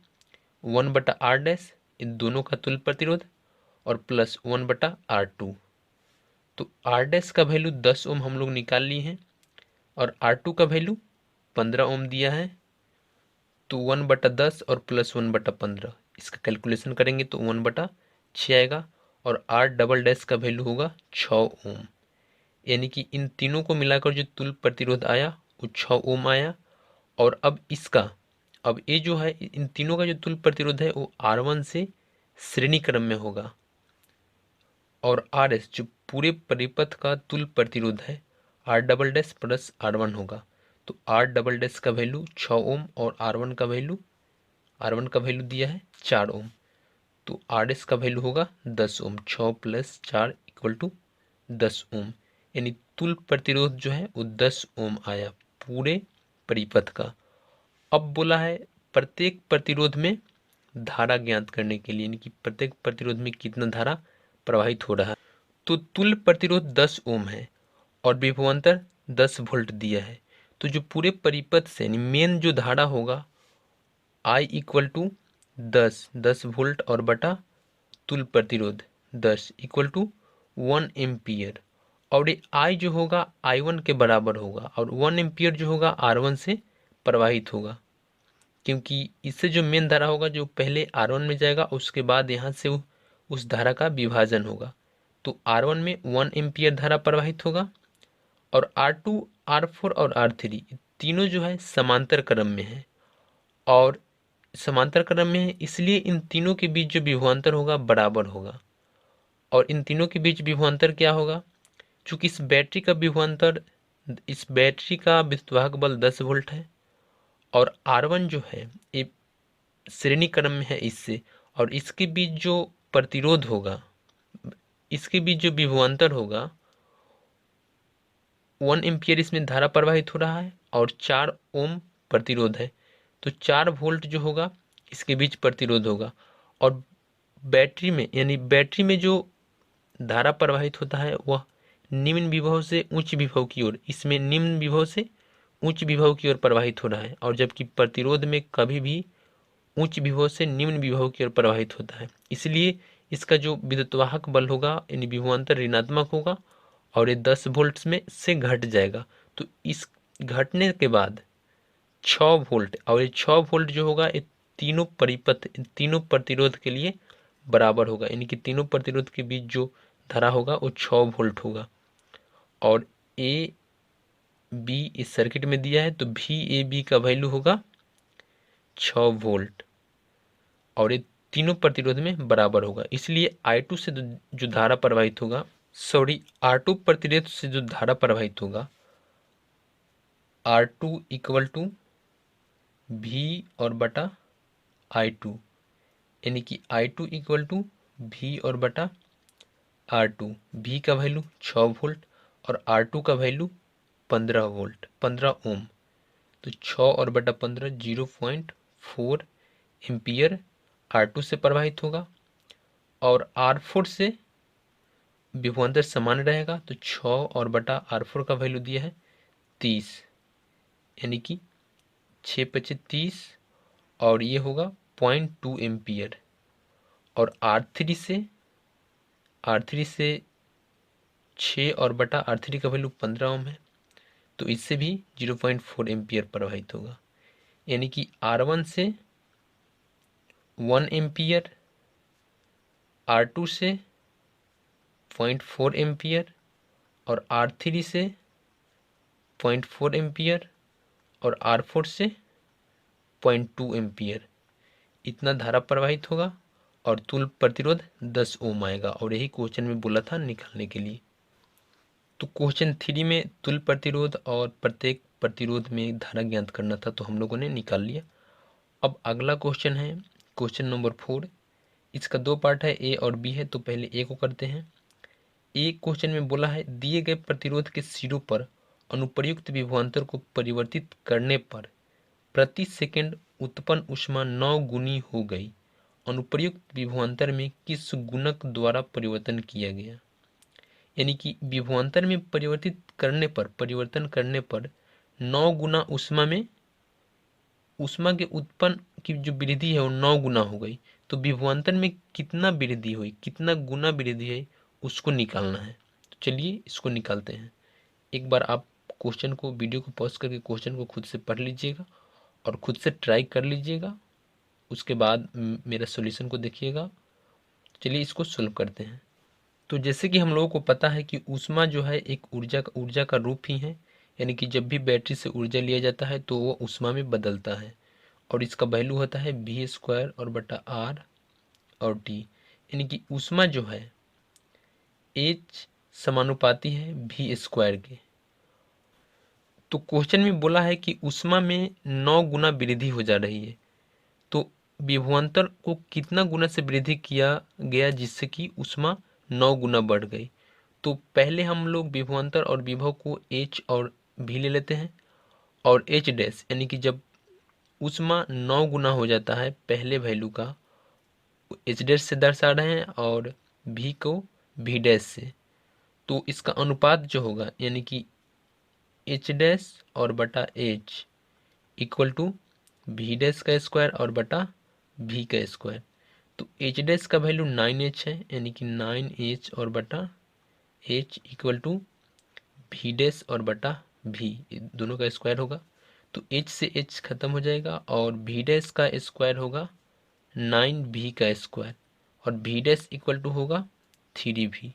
1/R dash, इन दोनों का तुल्य प्रतिरोध, और प्लस 1/R2। तो R डैश का वैल्यू 10 ओम हम लोग निकाल लिए हैं, और R2 का वैल्यू 15 ओम दिया है। तो 1/10 और प्लस 1/15, इसका कैलकुलेशन करेंगे तो 1/6 आएगा। और R डबल डैश का वैल्यू होगा 6 ओम, यानी कि इन तीनों को मिलाकर जो तुल्य प्रतिरोध आया वो 6 ओम आया। और अब ये जो है इन तीनों का जो तुल्य प्रतिरोध है वो R1 से श्रेणी क्रम में होगा, और RS जो पूरे परिपथ का तुल्य प्रतिरोध है R double dash plus R1 होगा। तो R डबल डैश का वैल्यू 6 ओम और R1 का वैल्यू दिया है 4 ओम। तो RS का वैल्यू होगा 10 ओम, 6 प्लस 4 इक्वल टू 10 ओम, यानी तुल्य प्रतिरोध जो है वो 10 ओम आया पूरे परिपथ का। अब बोला है प्रत्येक प्रतिरोध में धारा ज्ञात करने के लिए, यानी कि प्रत्येक प्रतिरोध में कितना धारा प्रवाहित हो रहा है। तो तुल्य प्रतिरोध 10 ओम है और विभवांतर 10 वोल्ट दिया है। तो जो पूरे परिपथ से यानी मेन जो धारा होगा I इक्वल टू 10 वोल्ट और बटा तुल्य प्रतिरोध 10 इक्वल टू 1 एम्पियर, और ये I जो होगा I1 के बराबर होगा, और 1 एम्पियर जो होगा R1 से प्रवाहित होगा। क्योंकि इससे जो मेन धारा होगा जो पहले R1 में जाएगा, उसके बाद यहाँ से उस धारा का विभाजन होगा। तो R1 में 1 एम्पियर धारा प्रवाहित होगा और R2, R4 और R3 तीनों जो है समांतर क्रम में है, और समांतर क्रम में है इसलिए इन तीनों के बीच जो विभवांतर होगा बराबर होगा। और इन तीनों के बीच विभवांतर क्या होगा? चूंकि इस बैटरी का विभवांतर, इस बैटरी का विद्युतवाहक बल 10 वोल्ट है और R1 जो है ये श्रेणी क्रम में है इससे, और इसके बीच जो प्रतिरोध होगा, इसके बीच जो विभवांतर होगा 1 एम्पियर इसमें धारा प्रवाहित हो रहा है और 4 ओम प्रतिरोध है, तो 4 वोल्ट जो होगा इसके बीच प्रतिरोध होगा। और बैटरी में, यानी बैटरी में जो धारा प्रवाहित होता है वह निम्न विभव से उच्च विभव की ओर, इसमें निम्न विभव से उच्च विभव की ओर प्रवाहित हो रहा है, और जबकि प्रतिरोध में कभी भी उच्च विभव से निम्न विभव की ओर प्रवाहित होता है। इसलिए इसका जो विद्युतवाहक बल होगा यानी विभवांतर ऋणात्मक होगा और ये 10 वोल्ट में से घट जाएगा। तो इस घटने के बाद 6 वोल्ट, और ये 6 वोल्ट जो होगा ये तीनों परिपथ, तीनों प्रतिरोध के लिए बराबर होगा, यानी कि तीनों प्रतिरोध के बीच जो धारा होगा वो 6 वोल्ट होगा। और ए बी इस सर्किट में दिया है, तो भी ए बी का वैल्यू होगा 6 वोल्ट और ये तीनों प्रतिरोध में बराबर होगा। इसलिए I2 से जो धारा प्रवाहित होगा, R2 प्रतिरोध से जो धारा प्रवाहित होगा R2 इक्वल टू V और बटा I2, यानी कि I2 इक्वल टू V और बटा R2। V का वैल्यू 6 वोल्ट और R2 का वैल्यू 15 वोल्ट, 15 ओम। तो 6 और बटा 15 0.4 एम्पियर R2 से प्रवाहित होगा और R4 से विभवांतर समान रहेगा, तो 6 और बटा R4 का वैल्यू दिया है 30, यानी कि 6 पचे 30 और ये होगा 0.2 एम्पियर। और R3 से 6 और बटा R3 का वैल्यू 15 ओम है, तो इससे भी 0.4 एम्पियर प्रवाहित होगा, यानी कि R1 से 1 एम्पियर, R2 से 0.4 एम्पियर और R3 से 0.4 एम्पियर और R4 से 0.2 एम्पियर इतना धारा प्रवाहित होगा और तुल्य प्रतिरोध 10 ओम आएगा। और यही क्वेश्चन में बोला था निकालने के लिए। तो क्वेश्चन 3 में तुल्य प्रतिरोध और प्रत्येक प्रतिरोध में धारा ज्ञात करना था, तो हम लोगों ने निकाल लिया। अब अगला क्वेश्चन है क्वेश्चन नंबर 4। इसका 2 पार्ट है, ए और बी है, तो पहले ए को करते हैं। ए क्वेश्चन में बोला है दिए गए प्रतिरोध के सिरों पर अनुप्रयुक्त विभवांतर को परिवर्तित करने पर प्रति सेकंड उत्पन्न ऊष्मा 9 गुनी हो गई। अनुप्रयुक्त विभवांतर में किस गुणक द्वारा परिवर्तन किया गया? यानी कि विभवांतर में परिवर्तन करने पर 9 गुना ऊष्मा के उत्पन्न की जो वृद्धि है वो 9 गुना हो गई। तो विभवांतर में कितना वृद्धि हुई, कितना गुना वृद्धि है, उसको निकालना है। तो चलिए इसको निकालते हैं। एक बार आप क्वेश्चन को, वीडियो को पॉज करके क्वेश्चन को खुद से पढ़ लीजिएगा और खुद से ट्राई कर लीजिएगा, उसके बाद मेरा सॉल्यूशन को देखिएगा। चलिए इसको सोल्व करते हैं। तो जैसे कि हम लोगों को पता है कि ऊष्मा जो है एक ऊर्जा का रूप ही है, यानी कि जब भी बैटरी से ऊर्जा लिया जाता है तो वो ऊष्मा में बदलता है, और इसका वैल्यू होता है V² और बटा R और T, यानी कि ऊष्मा जो है H समानुपाती है V² के। तो क्वेश्चन में बोला है कि ऊष्मा में 9 गुना वृद्धि हो जा रही है, तो विभवांतर को कितना गुना से वृद्धि किया गया जिससे कि ऊष्मा 9 गुना बढ़ गई। तो पहले हम लोग विभवांतर और विभव को H और V ले लेते हैं, और H डैश यानी कि जब ऊष्मा 9 गुना हो जाता है पहले वैल्यू का, H डैश से दर्शा रहे हैं और V को V डैश से, तो इसका अनुपात जो होगा यानी कि H डैश और बटा H equal to V dash का स्क्वायर और बटा V का स्क्वायर। तो H डैश का वैल्यू 9H है, यानी कि 9H और बटा H equal to V dash और बटा V, दोनों का स्क्वायर होगा। तो h से h खत्म हो जाएगा और v डैश का स्क्वायर होगा 9v का स्क्वायर और v डैश इक्वल टू होगा 3v।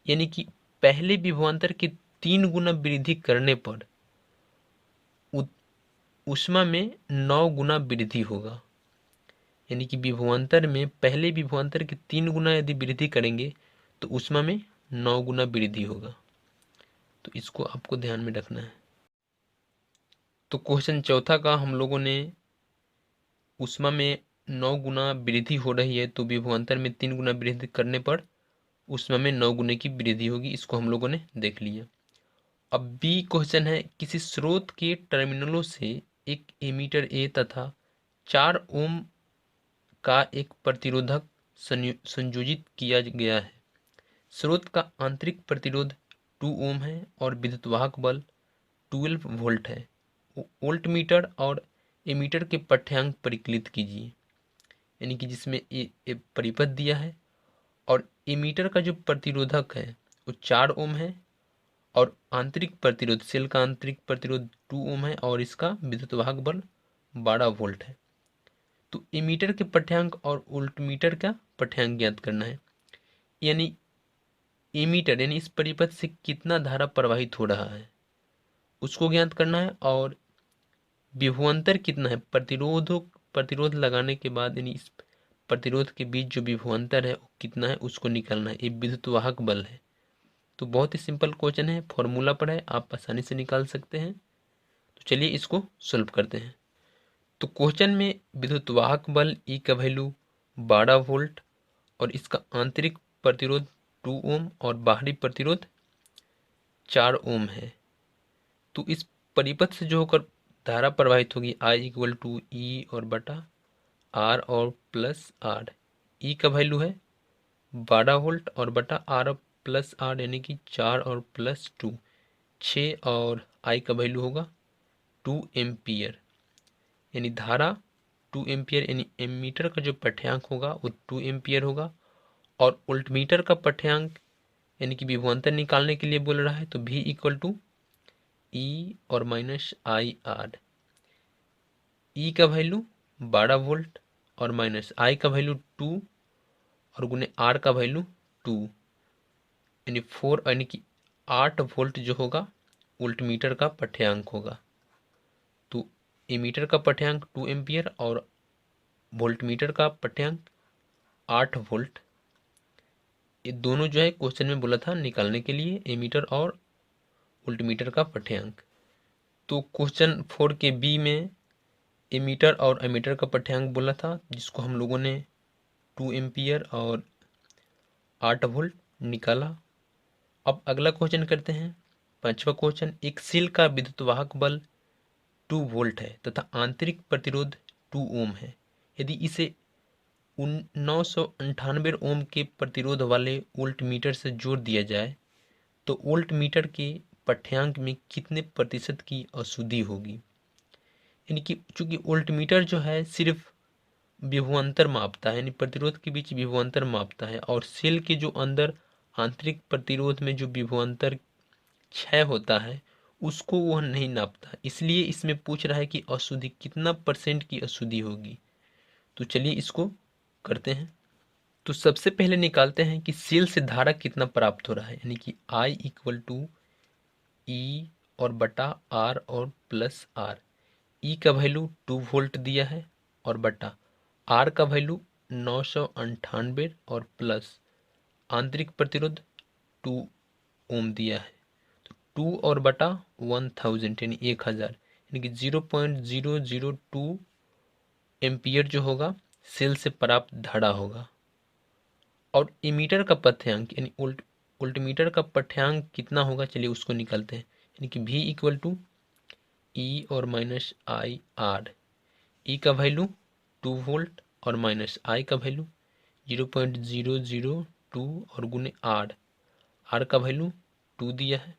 यानी कि पहले विभवांतर के 3 गुना वृद्धि करने पर ऊष्मा में 9 गुना वृद्धि होगा। यानी कि विभवांतर में पहले विभवांतर के 3 गुना यदि वृद्धि करेंगे तो ऊष्मा में 9 गुना वृद्धि होगा। तो इसको आपको ध्यान में रखना है। तो क्वेश्चन चौथा का हम लोगों ने ऊष्मा में 9 गुना वृद्धि हो रही है तो विभवांतर में 3 गुना वृद्धि करने पर ऊष्मा में 9 गुने की वृद्धि होगी। इसको हम लोगों ने देख लिया। अब बी क्वेश्चन है, किसी स्रोत के टर्मिनलों से एक एमीटर ए तथा 4 ओम का एक प्रतिरोधक संयोजित किया गया है। स्रोत का आंतरिक प्रतिरोध 2 ओम है और विद्युतवाहक बल 12 वोल्ट है। वोल्ट मीटर और एमीटर के पाठ्यांक परिकलित कीजिए। यानी कि जिसमें ए परिपथ दिया है और एमीटर का जो प्रतिरोधक है वो 4 ओम है और आंतरिक प्रतिरोध सेल का आंतरिक प्रतिरोध 2 ओम है और इसका विद्युतवाहक बल 12 वोल्ट है। तो एमीटर के पाठ्यांक और वोल्टमीटर का पाठ्यांक ज्ञात करना है। यानी एमीटर यानी इस परिपथ से कितना धारा प्रवाहित हो रहा है उसको ज्ञात करना है और विभवांतर कितना है प्रतिरोध लगाने के बाद यानी इस प्रतिरोध के बीच जो विभवांतर है वो कितना है उसको निकालना है। ये विद्युतवाहक बल है। तो बहुत ही सिंपल क्वेश्चन है, फॉर्मूला पर है, आप आसानी से निकाल सकते हैं। तो चलिए इसको सॉल्व करते हैं। तो क्वेश्चन में विद्युतवाहक बल ई का वैल्यू 12 वोल्ट और इसका आंतरिक प्रतिरोध 2 ओम और बाहरी प्रतिरोध 4 ओम है। तो इस परिपथ से जो होकर धारा प्रवाहित होगी I इक्वल टू ई और बटा आर और प्लस आर। ई का वैल्यू है 12 वोल्ट और बटा आर प्लस आर यानी कि 4 और प्लस 2 6 और आई का वैल्यू होगा 2 एम्पियर। यानी धारा 2 एम्पियर यानी एमीटर का जो पाठ्यांक होगा वो 2 एम्पियर होगा और वोल्टमीटर का पाठ्यांक यानी कि विभवांतर निकालने के लिए बोल रहा है तो V इक्वल टू ई और माइनस आई आर। ई का वैल्यू 12 वोल्ट और माइनस आई का वैल्यू 2 और गुने आर का वैल्यू 2 यानी 4 यानी कि 8 वोल्ट जो होगा वोल्टमीटर का पाठ्यांक होगा। तो एमीटर का पाठ्यांक 2 एम्पियर और वोल्टमीटर का पाठ्यांक 8 वोल्ट। ये दोनों जो है क्वेश्चन में बोला था निकालने के लिए एमीटर और वोल्टमीटर का पाठ्यांक। तो क्वेश्चन 4 के बी में एमीटर और एमीटर का पाठ्यांक बोला था जिसको हम लोगों ने 2 एम्पियर और 8 वोल्ट निकाला। अब अगला क्वेश्चन करते हैं। पांचवा क्वेश्चन, एक सेल का विद्युतवाहक बल 2 वोल्ट है तथा आंतरिक प्रतिरोध 2 ओम है। यदि इसे 998 ओम के प्रतिरोध वाले वोल्टमीटर से जोड़ दिया जाए तो वोल्टमीटर के पाठ्यांक में कितने प्रतिशत की अशुद्धि होगी। यानी कि चूंकि वोल्टमीटर जो है सिर्फ विभवांतर मापता है यानी प्रतिरोध के बीच विभवांतर मापता है और सेल के जो अंदर आंतरिक प्रतिरोध में जो विभवांतर क्षय होता है उसको वह नहीं नापता। इसलिए इसमें पूछ रहा है कि अशुद्धि कितना परसेंट की अशुद्धि होगी। तो चलिए इसको करते हैं। तो सबसे पहले निकालते हैं कि सेल से धारा कितना प्राप्त हो रहा है। यानी कि I इक्वल टू ई और बटा आर और प्लस आर। ई का वैल्यू 2 वोल्ट दिया है और बटा आर का वैल्यू 998 और प्लस आंतरिक प्रतिरोध 2 ओम दिया है। तो 2 और बटा 1000 यानी 1000 यानी कि 0.002 एम्पियर जो होगा सेल से प्राप्त धारा होगा। और एमीटर का पाठ्यांक यानी वोल्टमीटर का पाठ्यांक कितना होगा चलिए उसको निकालते हैं। यानी कि V इक्वल टू ई और माइनस आई आर। ई का वैल्यू 2 वोल्ट और माइनस आई का वैल्यू 0.002 और गुने आर। आर का वैल्यू 2 दिया है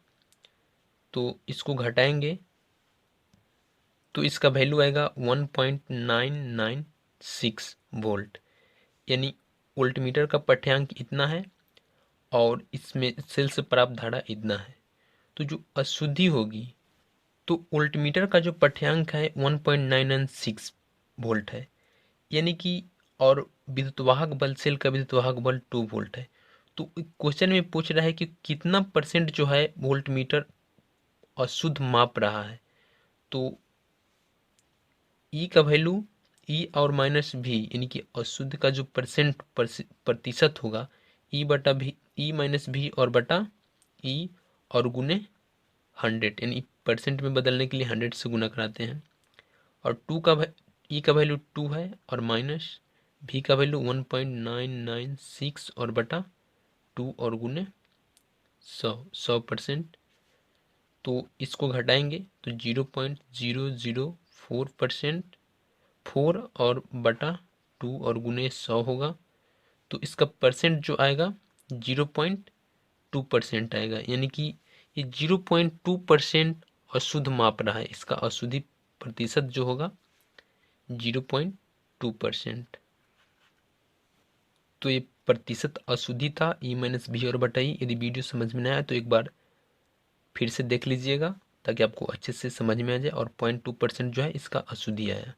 तो इसको घटाएंगे तो इसका वैल्यू आएगा 1.996 वोल्ट। यानी वोल्टमीटर का पाठ्यांक इतना है और इसमें सेल से प्राप्त धारा इतना है। तो जो अशुद्धि होगी तो वोल्टमीटर का जो पाठ्यांक है 1.996 वोल्ट है, यानी कि, और विद्युतवाहक बल सेल का विद्युतवाहक बल 2 वोल्ट है। तो क्वेश्चन में पूछ रहा है कि कितना परसेंट जो है वोल्टमीटर अशुद्ध माप रहा है। तो ई का वैल्यू, ई और माइनस भी, यानी कि अशुद्ध का जो प्रतिशत होगा, ई बटा भी, ई माइनस भी और बटा ई और गुने 100, यानी परसेंट में बदलने के लिए 100 से गुना कराते हैं। और ई का वैल्यू 2 है और माइनस भी का वैल्यू 1.996 और बटा 2 और गुने 100%। तो इसको घटाएंगे तो 0.004%, 4 और बटा 2 और गुने 100 होगा। तो इसका परसेंट जो आएगा 0.2% आएगा, यानी कि ये 0.2% अशुद्ध माप रहा है। इसका अशुद्धि प्रतिशत जो होगा 0.2%। तो ये प्रतिशत अशुद्धि था, ई माइनस भी और बटा ई। यदि वीडियो समझ में नहीं आया तो एक बार फिर से देख लीजिएगा ताकि आपको अच्छे से समझ में आ जाए। और 0.2% जो है इसका अशुद्धि आया।